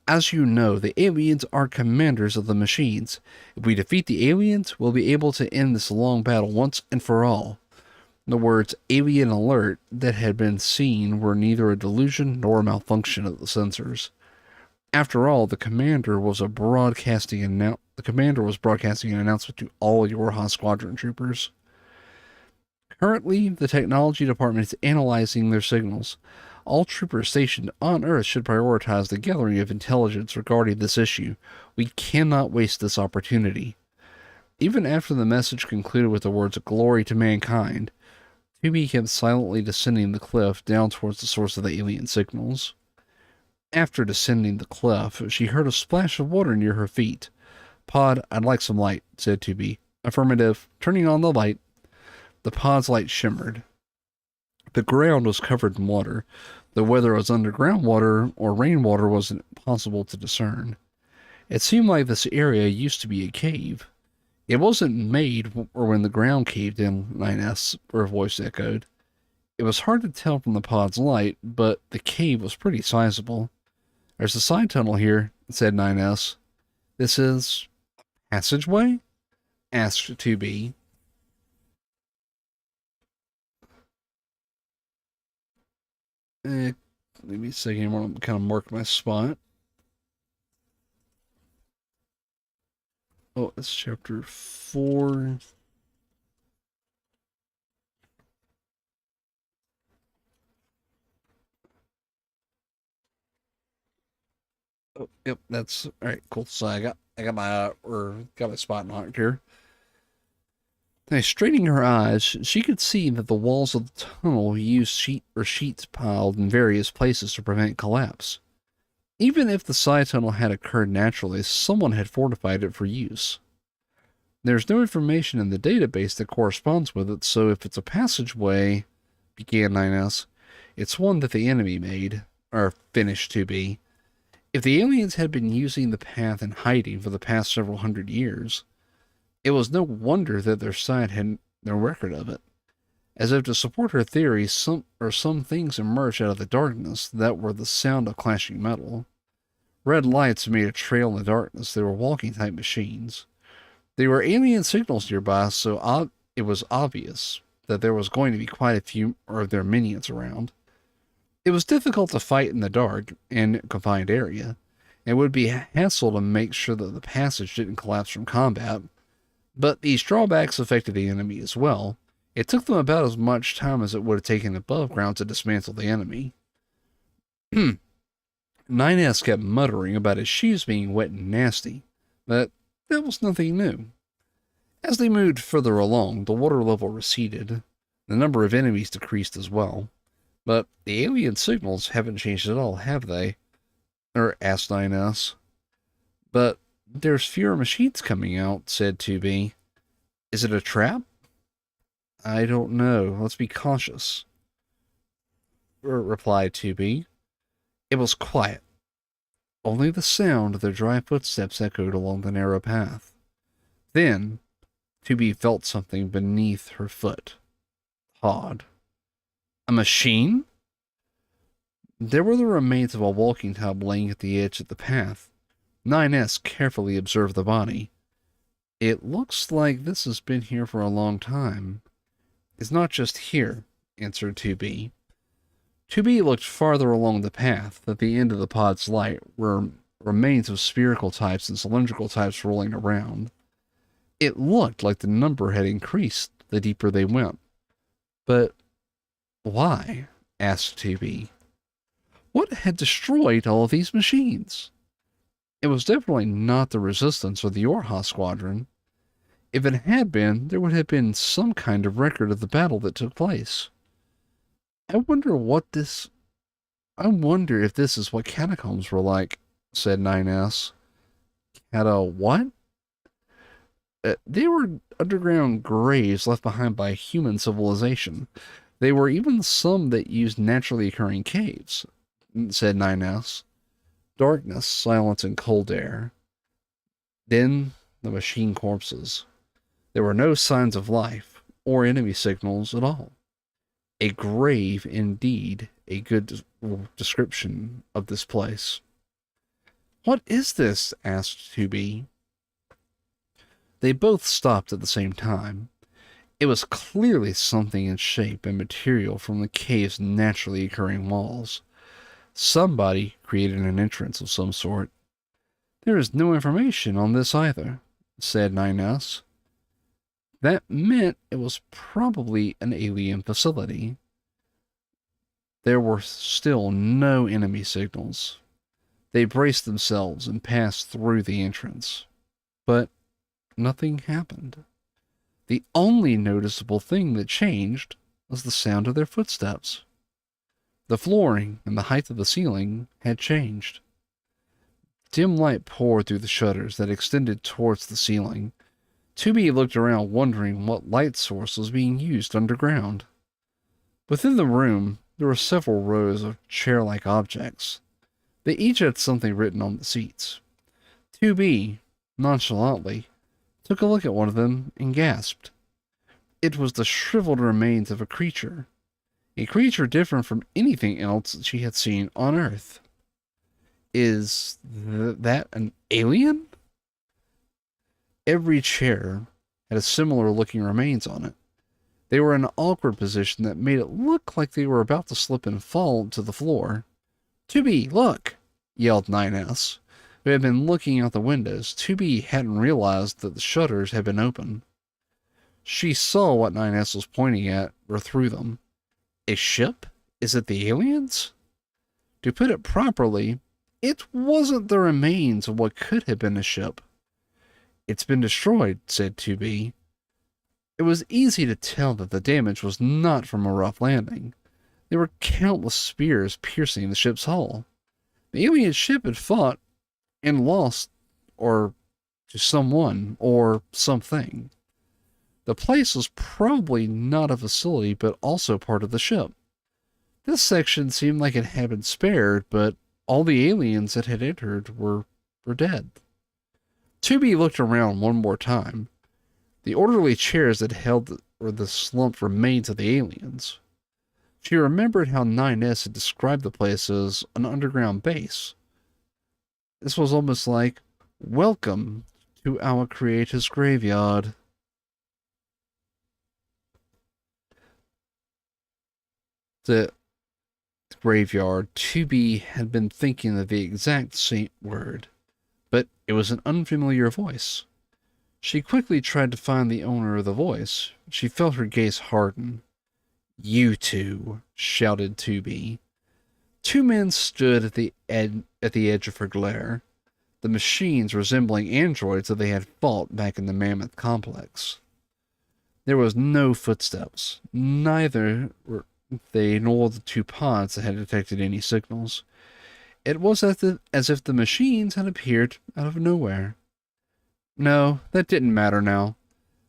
As you know, the aliens are commanders of the machines. If we defeat the aliens, we'll be able to end this long battle once and for all. The words alien alert that had been seen were neither a delusion nor a malfunction of the sensors. After all, the commander was broadcasting an announcement to all YoRHa squadron troopers. Currently, the technology department is analyzing their signals. All troopers stationed on Earth should prioritize the gathering of intelligence regarding this issue. We cannot waste this opportunity. Even after the message concluded with the words "Glory to mankind," Phoebe kept silently descending the cliff down towards the source of the alien signals. After descending the cliff, she heard a splash of water near her feet. Pod, I'd like some light, said 2B. Affirmative. Turning on the light. The pod's light shimmered. The ground was covered in water, though whether it was underground water or rainwater wasn't possible to discern. It seemed like this area used to be a cave. It wasn't made or when the ground caved in, 9S, her voice echoed. It was hard to tell from the pod's light, but the cave was pretty sizable. There's a side tunnel here, said 9S. This is passageway? Asked 2B. Let me see again. I want to kind of mark my spot. Oh, it's chapter 4. Oh, yep, that's all right. Cool. So I got my spot marked here. Now, straining her eyes, she could see that the walls of the tunnel used sheets piled in various places to prevent collapse. Even if the side tunnel had occurred naturally, someone had fortified it for use. There's no information in the database that corresponds with it, so if it's a passageway, began 9S, it's one that the enemy made, or finished to be. If the aliens had been using the path in hiding for the past several hundred years, it was no wonder that their side had no record of it. As if to support her theory, some things emerged out of the darkness that were the sound of clashing metal. Red lights made a trail in the darkness. They were walking-type machines. There were alien signals nearby, so it was obvious that there was going to be quite a few of their minions around. It was difficult to fight in the dark and confined area. It would be a hassle to make sure that the passage didn't collapse from combat, but these drawbacks affected the enemy as well. It took them about as much time as it would have taken above ground to dismantle the enemy. 9S kept muttering about his shoes being wet and nasty, but that was nothing new. As they moved further along, the water level receded. The number of enemies decreased as well. But the alien signals haven't changed at all, have they? Or asked 9S. But there's fewer machines coming out, said 2B. Is it a trap? I don't know. Let's be cautious, replied 2B. It was quiet. Only the sound of their dry footsteps echoed along the narrow path. Then, 2B felt something beneath her foot. Hard. A machine? There were the remains of a walking tub laying at the edge of the path. 9S carefully observed the body. It looks like this has been here for a long time. It's not just here, answered 2B. 2B looked farther along the path. At the end of the pod's light were remains of spherical types and cylindrical types rolling around. It looked like the number had increased the deeper they went. But why? Asked 2B. What had destroyed all of these machines? It was definitely not the Resistance or the YoRHa squadron. If it had been, there would have been some kind of record of the battle that took place. I wonder if this is what catacombs were like, said 9S. What? They were underground graves left behind by human civilization. There were even some that used naturally occurring caves, said 9S. Darkness, silence, and cold air. Then the machine corpses. There were no signs of life or enemy signals at all. A grave indeed, a good description of this place. What is this? Asked 2B. They both stopped at the same time. It was clearly something in shape and material from the cave's naturally occurring walls. Somebody created an entrance of some sort. There is no information on this either, said 9S. That meant it was probably an alien facility. There were still no enemy signals. They braced themselves and passed through the entrance. But nothing happened. The only noticeable thing that changed was the sound of their footsteps. The flooring and the height of the ceiling had changed. Dim light poured through the shutters that extended towards the ceiling. 2B looked around, wondering what light source was being used underground. Within the room, there were several rows of chair-like objects. They each had something written on the seats. 2B, nonchalantly, took a look at one of them and gasped. It was the shriveled remains of a creature different from anything else that she had seen on Earth. Is that an alien? Every chair had a similar looking remains on it. They were in an awkward position that made it look like they were about to slip and fall to the floor. 2B, look! Yelled 9S, who had been looking out the windows. 2B hadn't realized that the shutters had been open. She saw what 9S was pointing at, or through them. A ship? Is it the aliens? To put it properly, it wasn't the remains of what could have been a ship. It's been destroyed, said 2B. It was easy to tell that the damage was not from a rough landing. There were countless spears piercing the ship's hull. The alien ship had fought and lost, or to someone, or something. The place was probably not a facility, but also part of the ship. This section seemed like it had been spared, but all the aliens that had entered were dead. 2B looked around one more time. The orderly chairs that held were the slumped remains of the aliens. She remembered how 9S had described the place as an underground base. This was almost like, welcome to our creator's graveyard. The graveyard, 2B had been thinking of the exact same word, but it was an unfamiliar voice. She quickly tried to find the owner of the voice. She felt her gaze harden. You two, shouted 2B. Two men stood at the edge of her glare, the machines resembling androids that they had fought back in the Mammoth Complex. There was no footsteps. Neither were they nor the two pods that had detected any signals. It was as if the machines had appeared out of nowhere. No, that didn't matter now.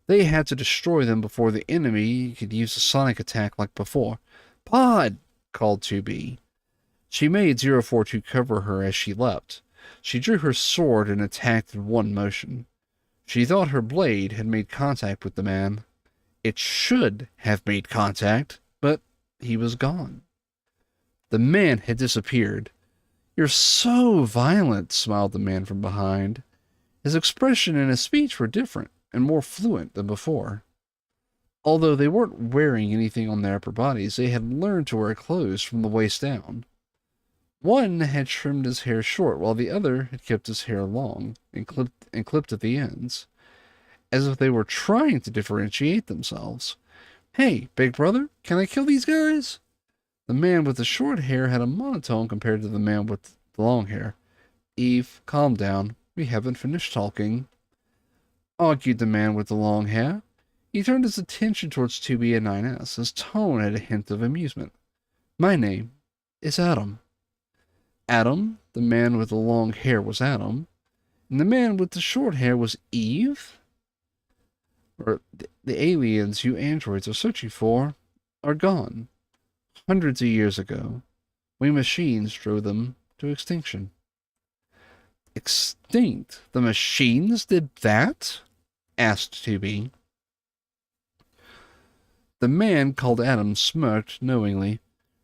They had to destroy them before the enemy could use a sonic attack like before. Pod! Called 2B. She made 042 cover her as she leapt. She drew her sword and attacked in one motion. She thought her blade had made contact with the man. It should have made contact, but he was gone. The man had disappeared. "You're so violent," smiled the man from behind. His expression and his speech were different and more fluent than before. Although they weren't wearing anything on their upper bodies, they had learned to wear clothes from the waist down. One had trimmed his hair short, while the other had kept his hair long and clipped at the ends, as if they were trying to differentiate themselves. "Hey, big brother, can I kill these guys?" The man with the short hair had a monotone compared to the man with the long hair. "Eve, calm down. We haven't finished talking," argued the man with the long hair. He turned his attention towards 2B and 9S. His tone had a hint of amusement. "My name is Adam." Adam, the man with the long hair, was Adam, and the man with the short hair was Eve? Or the aliens you androids are searching for are gone. Hundreds of years ago, we machines drove them to extinction. "Extinct? The machines did that?" asked 2B. The man called Adam smirked knowingly.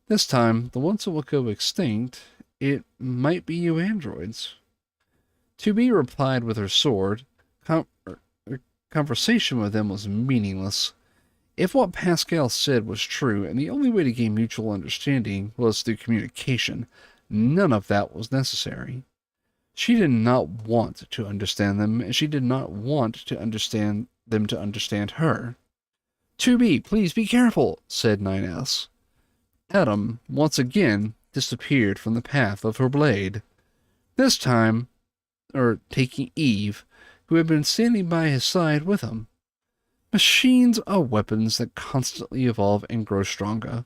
"This time, the ones that will go extinct, it might be you androids." 2B replied with her sword. Conversation with them was meaningless. If what Pascal said was true, and the only way to gain mutual understanding was through communication, none of that was necessary. She did not want to understand them, and she did not want to understand them to understand her. "2B, please be careful," said 9S. Adam, once again, disappeared from the path of her blade. This time, taking Eve, who had been standing by his side with him. "Machines are weapons that constantly evolve and grow stronger."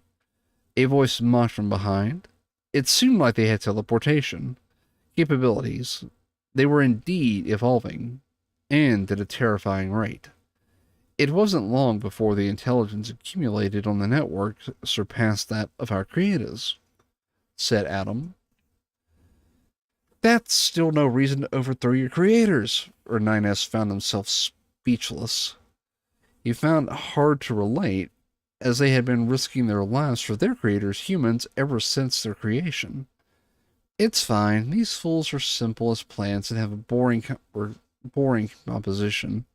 A voice mocked from behind. It seemed like they had teleportation capabilities. They were indeed evolving, and at a terrifying rate. It wasn't long before the intelligence accumulated on the network surpassed that of our creators, said Adam. "That's still no reason to overthrow your creators," or 9S found himself speechless. He found it hard to relate, as they had been risking their lives for their creators, humans, ever since their creation. "It's fine. These fools are simple as plants and have a boring composition.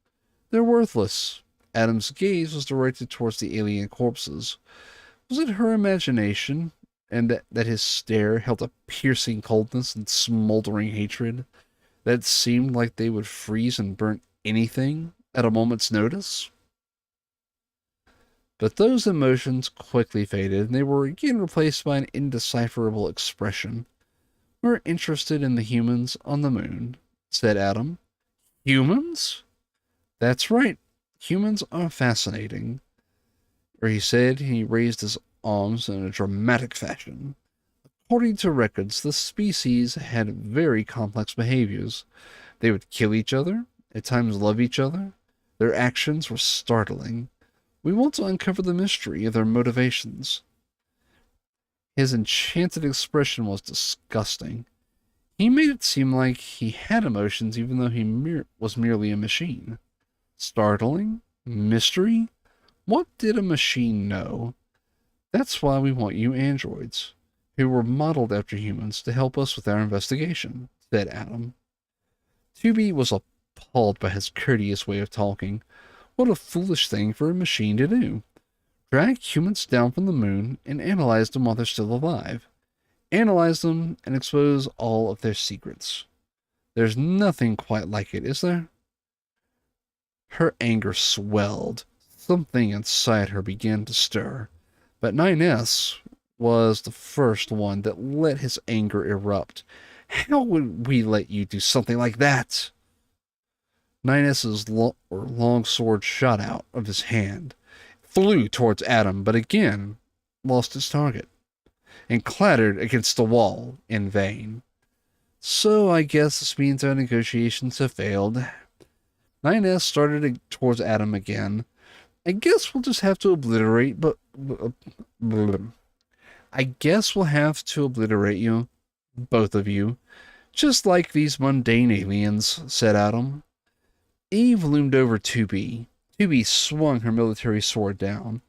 They're worthless." Adam's gaze was directed towards the alien corpses. Was it her imagination, and that his stare held a piercing coldness and smoldering hatred that seemed like they would freeze and burn anything at a moment's notice? But those emotions quickly faded, and they were again replaced by an indecipherable expression. "We're interested in the humans on the moon," said Adam. "Humans?" "That's right. Humans are fascinating," or he said. He raised his arms in a dramatic fashion. According to records, the species had very complex behaviors. They would kill each other, at times love each other. Their actions were startling. We want to uncover the mystery of their motivations." His enchanted expression was disgusting. He made it seem like he had emotions even though he was merely a machine. Startling? Mystery? What did a machine know? "That's why we want you androids, who were modeled after humans, to help us with our investigation," said Adam. 2B was appalled by his courteous way of talking. What a foolish thing for a machine to do. Drag humans down from the moon and analyze them while they're still alive. Analyze them and expose all of their secrets. There's nothing quite like it, is there? Her anger swelled. Something inside her began to stir. But 9S was the first one that let his anger erupt. "How would we let you do something like that?" 9S's long sword shot out of his hand, flew towards Adam, but again lost its target, and clattered against the wall in vain. "So I guess this means our negotiations have failed." 9S started towards Adam again. "I guess we'll just have to obliterate, I guess we'll have to obliterate you, both of you, just like these mundane aliens," said Adam. Eve loomed over 2B. 2B swung her military sword down.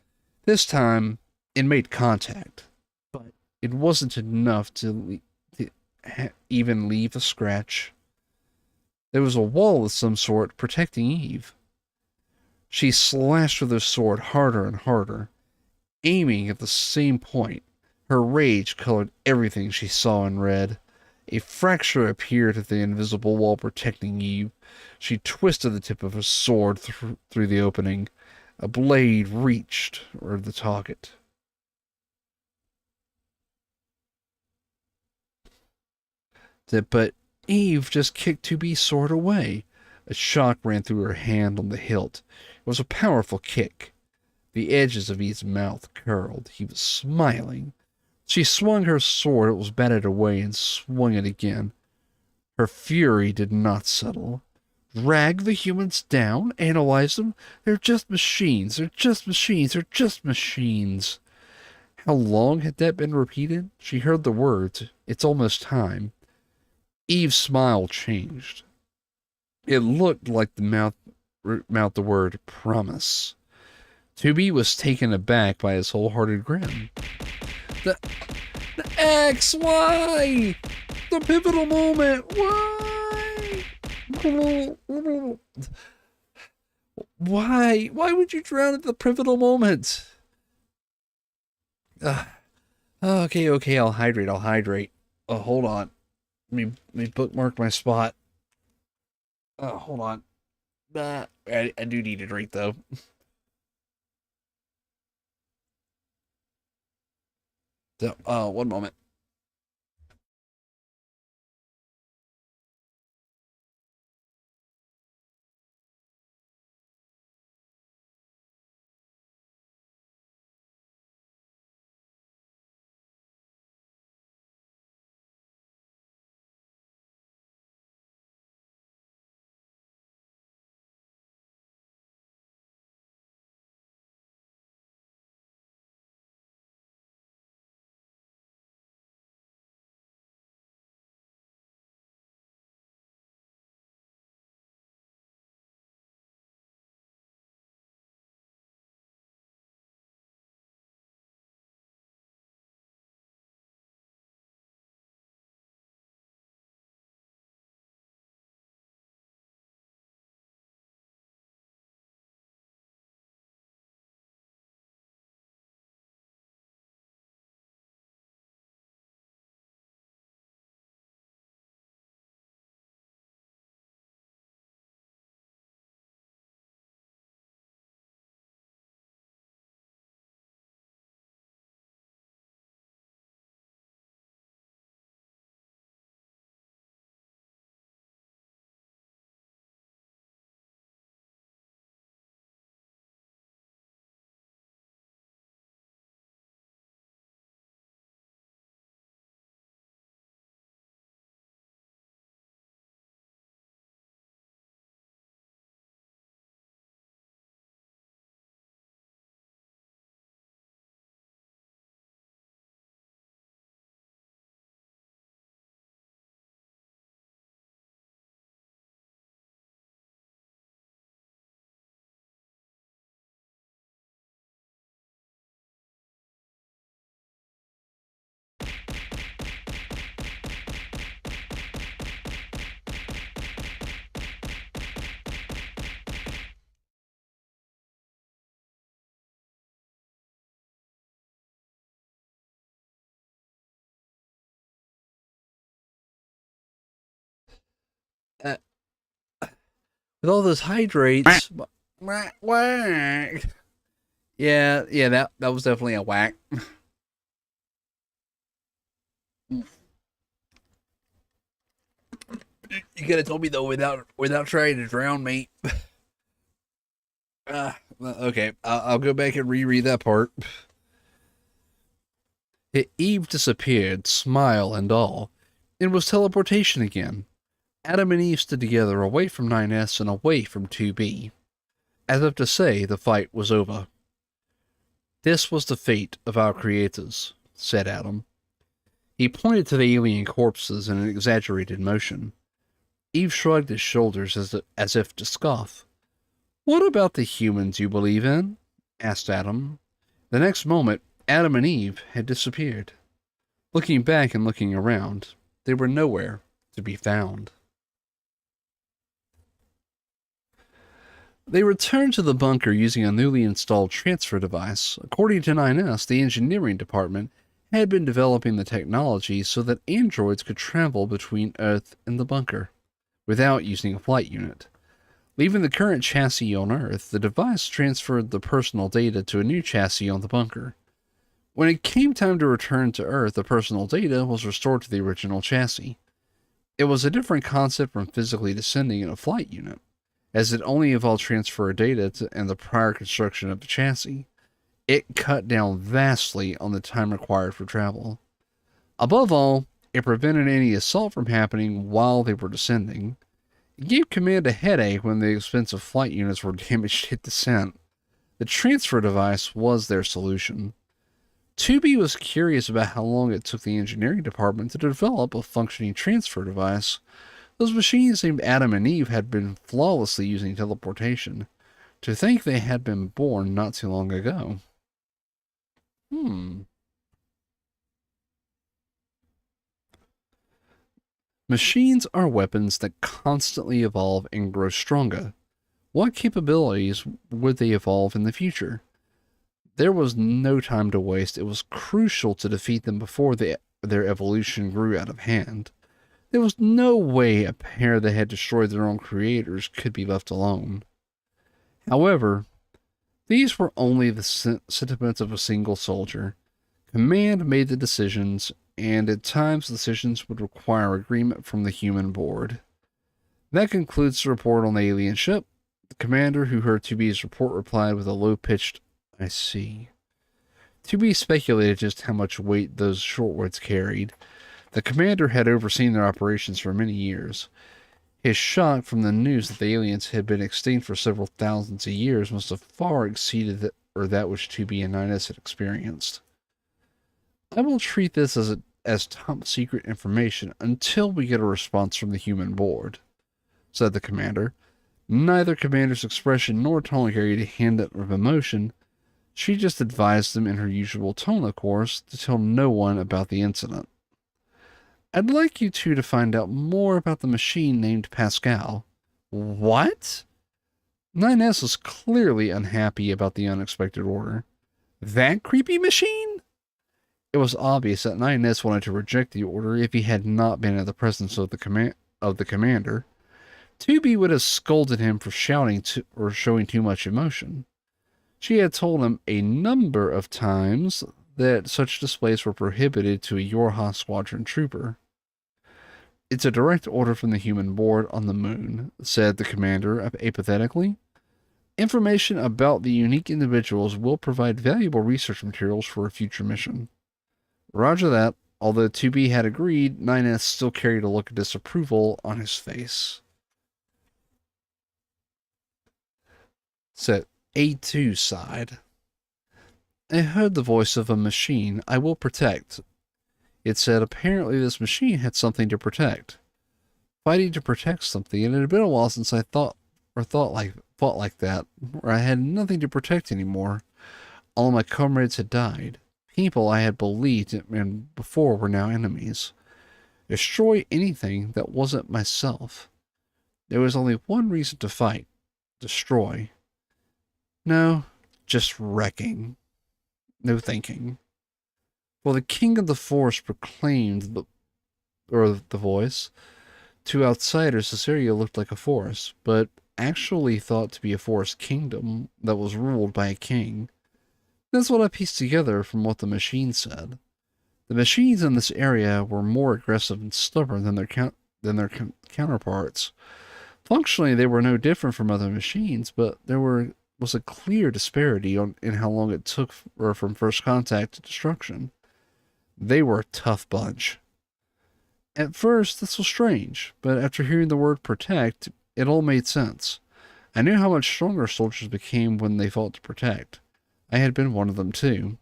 This time, it made contact, but It wasn't enough to even leave a scratch. There was a wall of some sort protecting Eve. She slashed with her sword harder and harder, aiming at the same point. Her rage colored everything she saw and read. A fracture appeared at the invisible wall protecting Eve. She twisted the tip of her sword through the opening. A blade reached for the target. But Eve just kicked 2B's sword away. A shock ran through her hand on the hilt. It was a powerful kick. The edges of Eve's mouth curled. He was smiling. She swung her sword, it was batted away, and swung it again. Her fury did not settle. Drag the humans down? Analyze them? They're just machines. They're just machines. They're just machines. How long had that been repeated? She heard the words. It's almost time. Eve's smile changed. It looked like the mouth the word promise. 2B was taken aback by his wholehearted grin. The X, why? The pivotal moment, why? Why would you drown at the pivotal moment? Okay, I'll hydrate. Oh, hold on. Let me bookmark my spot. Oh, hold on. I do need a drink, though. So, one moment. Uh, with all those hydrates. Whack. Yeah, that was definitely a whack. You could have told me though without trying to drown me. Okay, I'll go back and reread that part. Eve disappeared, smile and all. It was teleportation again. Adam and Eve stood together, away from 9S and away from 2B, as if to say the fight was over. This was the fate of our creators, said Adam. He pointed to the alien corpses in an exaggerated motion. Eve shrugged his shoulders as if to scoff. What about the humans you believe in? Asked Adam. The next moment, Adam and Eve had disappeared. Looking back and looking around, they were nowhere to be found. They returned to the bunker using a newly installed transfer device. According to NieR, the engineering department had been developing the technology so that androids could travel between Earth and the bunker without using a flight unit. Leaving the current chassis on Earth, the device transferred the personal data to a new chassis on the bunker. When it came time to return to Earth, the personal data was restored to the original chassis. It was a different concept from physically descending in a flight unit, as it only involved transfer of data and the prior construction of the chassis. It cut down vastly on the time required for travel. Above all, it prevented any assault from happening while they were descending. It gave command a headache when the expensive flight units were damaged at descent. The transfer device was their solution. 2B was curious about how long it took the engineering department to develop a functioning transfer device. Those machines named Adam and Eve had been flawlessly using teleportation. To think they had been born not too long ago. Machines are weapons that constantly evolve and grow stronger. What capabilities would they evolve in the future? There was no time to waste. It was crucial to defeat them before their evolution grew out of hand. There was no way a pair that had destroyed their own creators could be left alone. However, these were only the sentiments of a single soldier. Command made the decisions, and at times decisions would require agreement from the human board. That concludes the report on the alien ship. The commander who heard 2B's report replied with a low-pitched, "I see." 2B speculated just how much weight those short words carried. The commander had overseen their operations for many years. His shock from the news that the aliens had been extinct for several thousands of years must have far exceeded that which 2B and NieR had experienced. "I will treat this as top secret information until we get a response from the human board," said the commander. Neither commander's expression nor tone carried a hint of emotion. She just advised them in her usual tone, of course, to tell no one about the incident. "I'd like you two to find out more about the machine named Pascal." "What?" NieR was clearly unhappy about the unexpected order. "That creepy machine?" It was obvious that NieR wanted to reject the order if he had not been in the presence of the commander. 2B would have scolded him for shouting or showing too much emotion. She had told him a number of times that such displays were prohibited to a YoRHa squadron trooper. "It's a direct order from the human board on the moon," said the commander apathetically. "Information about the unique individuals will provide valuable research materials for a future mission." Roger that. Although 2B had agreed, NieR still carried a look of disapproval on his face. Set A2 sighed. "I heard the voice of a machine I will protect." It said apparently this machine had something to protect. Fighting to protect something, and it had been a while since I fought like that, where I had nothing to protect anymore. All my comrades had died. People I had believed in before were now enemies. Destroy anything that wasn't myself. There was only one reason to fight. Destroy. No, just wrecking. No thinking. For the king of the forest proclaimed the voice. To outsiders, this area looked like a forest, but actually thought to be a forest kingdom that was ruled by a king. That's what I pieced together from what the machine said. The machines in this area were more aggressive and stubborn than their counterparts. Functionally, they were no different from other machines, but there was a clear disparity in how long it took from first contact to destruction. They were a tough bunch. At first, this was strange, but after hearing the word protect, it all made sense. I knew how much stronger soldiers became when they fought to protect. I had been one of them too.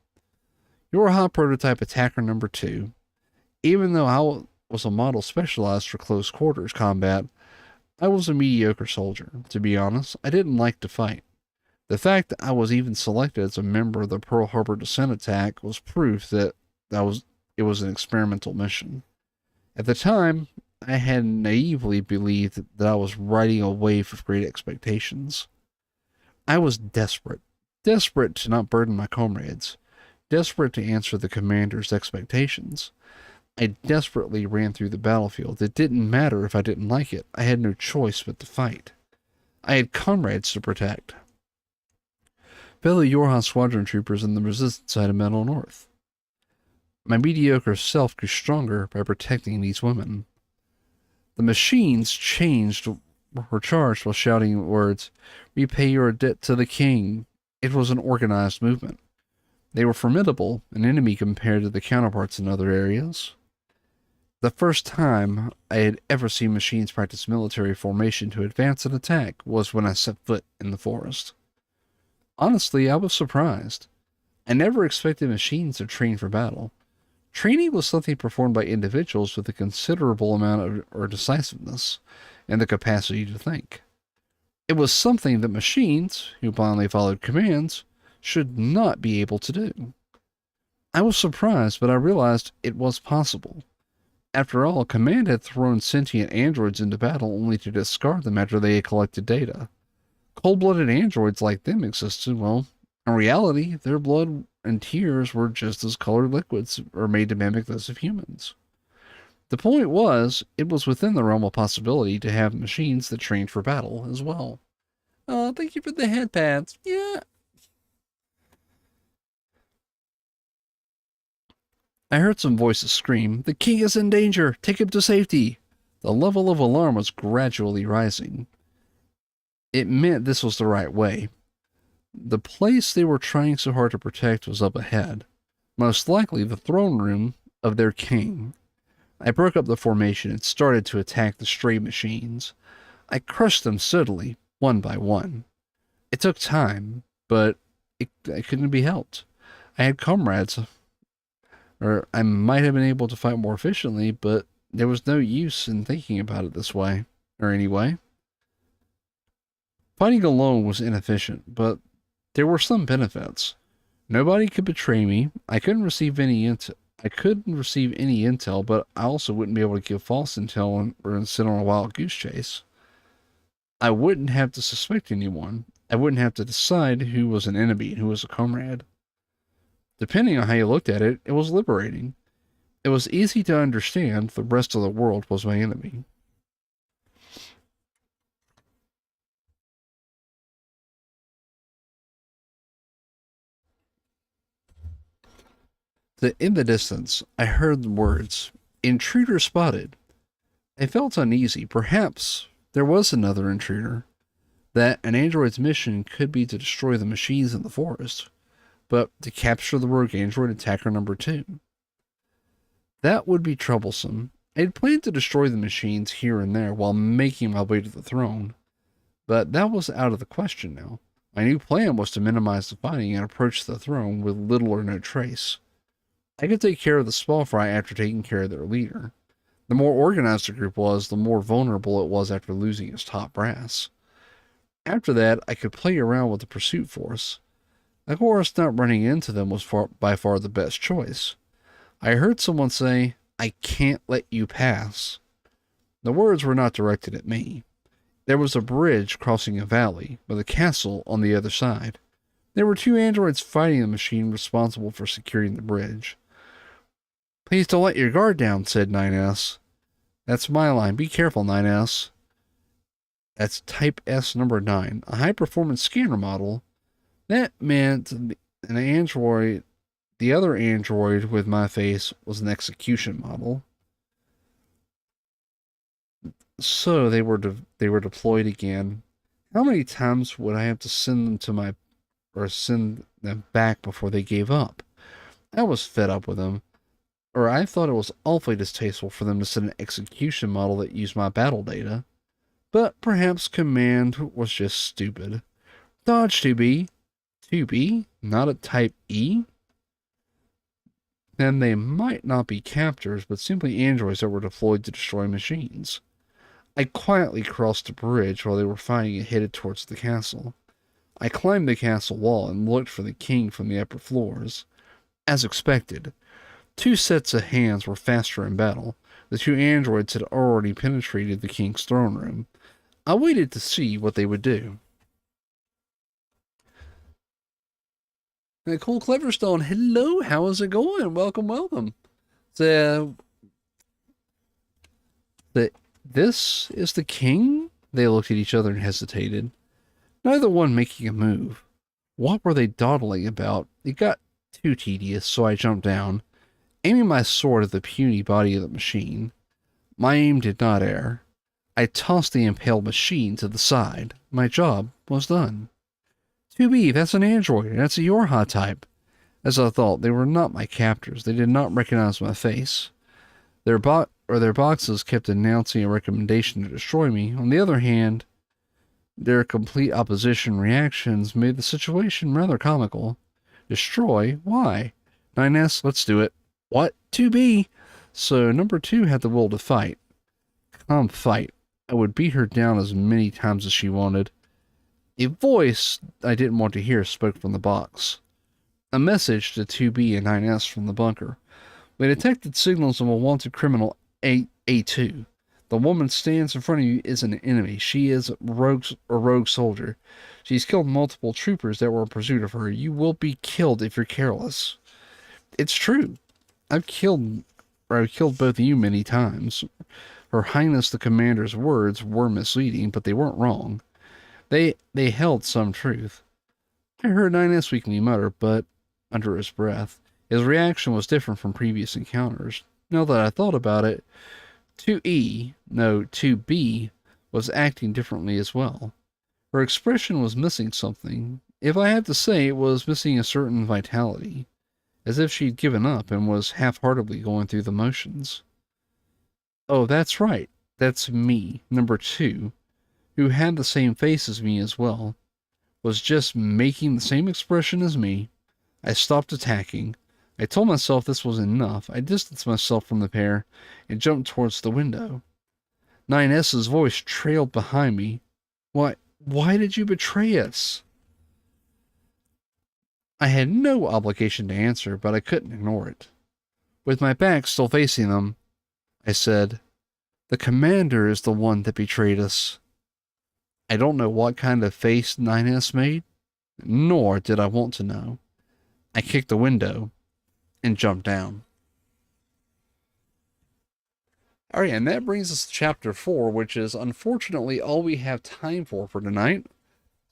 YoRHa prototype attacker number 2. Even though I was a model specialized for close quarters combat, I was a mediocre soldier. To be honest, I didn't like to fight. The fact that I was even selected as a member of the Pearl Harbor descent attack was proof that it was an experimental mission. At the time, I had naively believed that I was riding a wave of great expectations. I was desperate. Desperate to not burden my comrades. Desperate to answer the commander's expectations. I desperately ran through the battlefield. It didn't matter if I didn't like it. I had no choice but to fight. I had comrades to protect. Fellow YoRHa squadron troopers in the resistance side of Metal North. My mediocre self grew stronger by protecting these women. The machines were charged while shouting words, "Repay your debt to the king." It was an organized movement. They were formidable, an enemy compared to the counterparts in other areas. The first time I had ever seen machines practice military formation to advance an attack was when I set foot in the forest. Honestly, I was surprised. I never expected machines to train for battle. Training was something performed by individuals with a considerable amount of decisiveness and the capacity to think. It was something that machines, who blindly followed commands, should not be able to do. I was surprised, but I realized it was possible. After all, Command had thrown sentient androids into battle only to discard them after they had collected data. Cold-blooded androids like them existed. Well, in reality, their blood and tears were just as colored liquids or made to mimic those of humans. The point was, it was within the realm of possibility to have machines that trained for battle as well. Oh, thank you for the head pads. Yeah. I heard some voices scream, "The king is in danger! Take him to safety!" The level of alarm was gradually rising. It meant this was the right way. The place they were trying so hard to protect was up ahead, most likely the throne room of their king. I broke up the formation and started to attack the stray machines. I crushed them steadily, one by one. It took time, but it couldn't be helped. I had comrades, or I might have been able to fight more efficiently, but there was no use in thinking about it this way, or anyway. Fighting alone was inefficient, but there were some benefits. Nobody could betray me. I couldn't receive any intel. But I also wouldn't be able to give false intel or sit on a wild goose chase. I wouldn't have to suspect anyone. I wouldn't have to decide who was an enemy and who was a comrade. Depending on how you looked at it, it was liberating. It was easy to understand the rest of the world was my enemy. In the distance, I heard the words, "Intruder spotted." I felt uneasy. Perhaps there was another intruder. That an android's mission could be to destroy the machines in the forest, but to capture the rogue android attacker number 2. That would be troublesome. I had planned to destroy the machines here and there while making my way to the throne, but that was out of the question now. My new plan was to minimize the fighting and approach the throne with little or no trace. I could take care of the small fry after taking care of their leader. The more organized the group was, the more vulnerable it was after losing its top brass. After that, I could play around with the pursuit force. Of course, not running into them was by far the best choice. I heard someone say, "I can't let you pass." The words were not directed at me. There was a bridge crossing a valley, with a castle on the other side. There were 2 androids fighting the machine responsible for securing the bridge. "Please don't let your guard down," said 9S. That's my line. "Be careful, 9S. That's Type S number 9, a high-performance scanner model. That meant an android, the other android with my face was an execution model. So they were deployed again. How many times would I have to send them back before they gave up? I was fed up with them. Or I thought it was awfully distasteful for them to send an execution model that used my battle data. But perhaps Command was just stupid. Dodge 2B. 2B? Not a Type E? Then they might not be captors, but simply androids that were deployed to destroy machines. I quietly crossed the bridge while they were fighting and headed towards the castle. I climbed the castle wall and looked for the king from the upper floors. As expected, Two sets of hands were faster in battle. The two androids had already penetrated the king's throne room. I waited to see what they would do. Nicole Cleverstone, hello, how is it going? Welcome, welcome. This is the king? They looked at each other and hesitated, neither one making a move. What were they dawdling about? It got too tedious, so I jumped down, aiming my sword at the puny body of the machine. My aim did not err. I tossed the impaled machine to the side. My job was done. 2B, that's an android. That's a YoRHa type. As I thought, they were not my captors. They did not recognize my face. Their boxes kept announcing a recommendation to destroy me. On the other hand, their complete opposition reactions made the situation rather comical. Destroy? Why? 9S, let's do it. What? 2B? So number 2 had the will to fight. Come fight. I would beat her down as many times as she wanted. A voice I didn't want to hear spoke from the box. A message to 2B and 9S from the bunker. We detected signals of a wanted criminal, A2. The woman stands in front of you is an enemy. She is a rogue soldier. She's killed multiple troopers that were in pursuit of her. You will be killed if you're careless. It's true. I've killed both of you many times. Her Highness the Commander's words were misleading, but they weren't wrong. They held some truth. I heard 9S weakly mutter, but under his breath. His reaction was different from previous encounters. Now that I thought about it, 2B was acting differently as well. Her expression was missing something. If I had to say, it was missing a certain vitality, as if she'd given up and was half-heartedly going through the motions. Oh, that's right. That's me, number 2, who had the same face as me as well, was just making the same expression as me. I stopped attacking. I told myself this was enough. I distanced myself from the pair and jumped towards the window. 9S's voice trailed behind me. Why did you betray us? I had no obligation to answer, but I couldn't ignore it. With my back still facing them, I said, the commander is the one that betrayed us. I don't know what kind of face 9S made, nor did I want to know. I kicked the window and jumped down. Alright, and that brings us to chapter 4, which is unfortunately all we have time for tonight.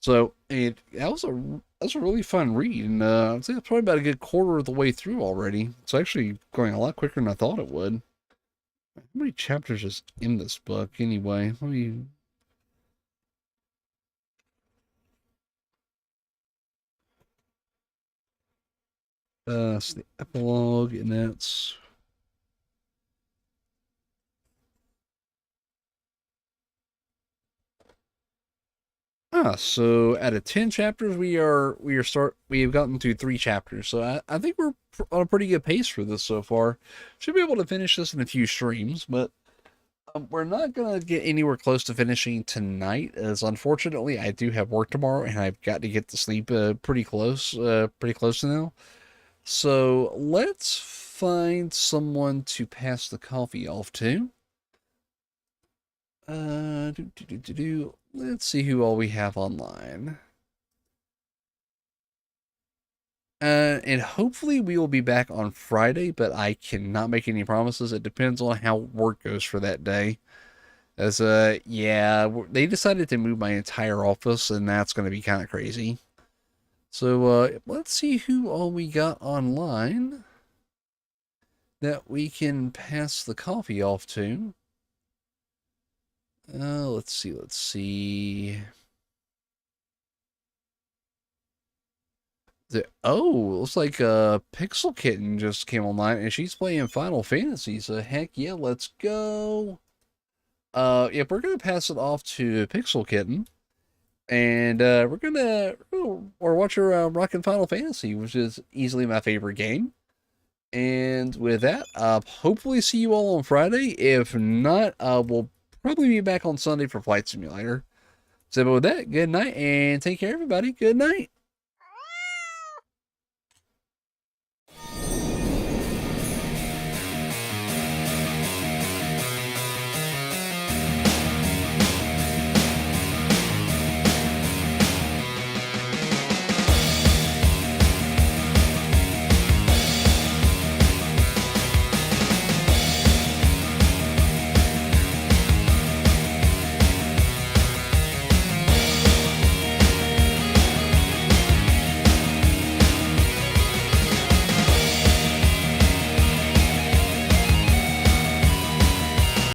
So, that was a really fun read, and I'd say it's probably about a good quarter of the way through already. It's actually going a lot quicker than I thought it would. How many chapters is in this book, anyway? Let me... it's the epilogue, and that's... so out of 10 chapters, we have gotten to 3 chapters. So I think we're on a pretty good pace for this so far. Should be able to finish this in a few streams, but we're not going to get anywhere close to finishing tonight, as unfortunately I do have work tomorrow, and I've got to get to sleep pretty close to now. So let's find someone to pass the coffee off to. Let's see who all we have online. And hopefully we will be back on Friday, but I cannot make any promises. It depends on how work goes for that day. As, yeah, they decided to move my entire office, and that's going to be kind of crazy. So, let's see who all we got online that we can pass the coffee off to. Let's see. Looks like Pixel Kitten just came online, and she's playing Final Fantasy, so heck yeah, let's go. Yeah, we're gonna pass it off to Pixel Kitten, and we're watch her rockin' Final Fantasy, which is easily my favorite game. And with that, hopefully see you all on Friday. If not, we'll probably be back on Sunday for Flight Simulator. So with that, good night, and take care, everybody. Good night.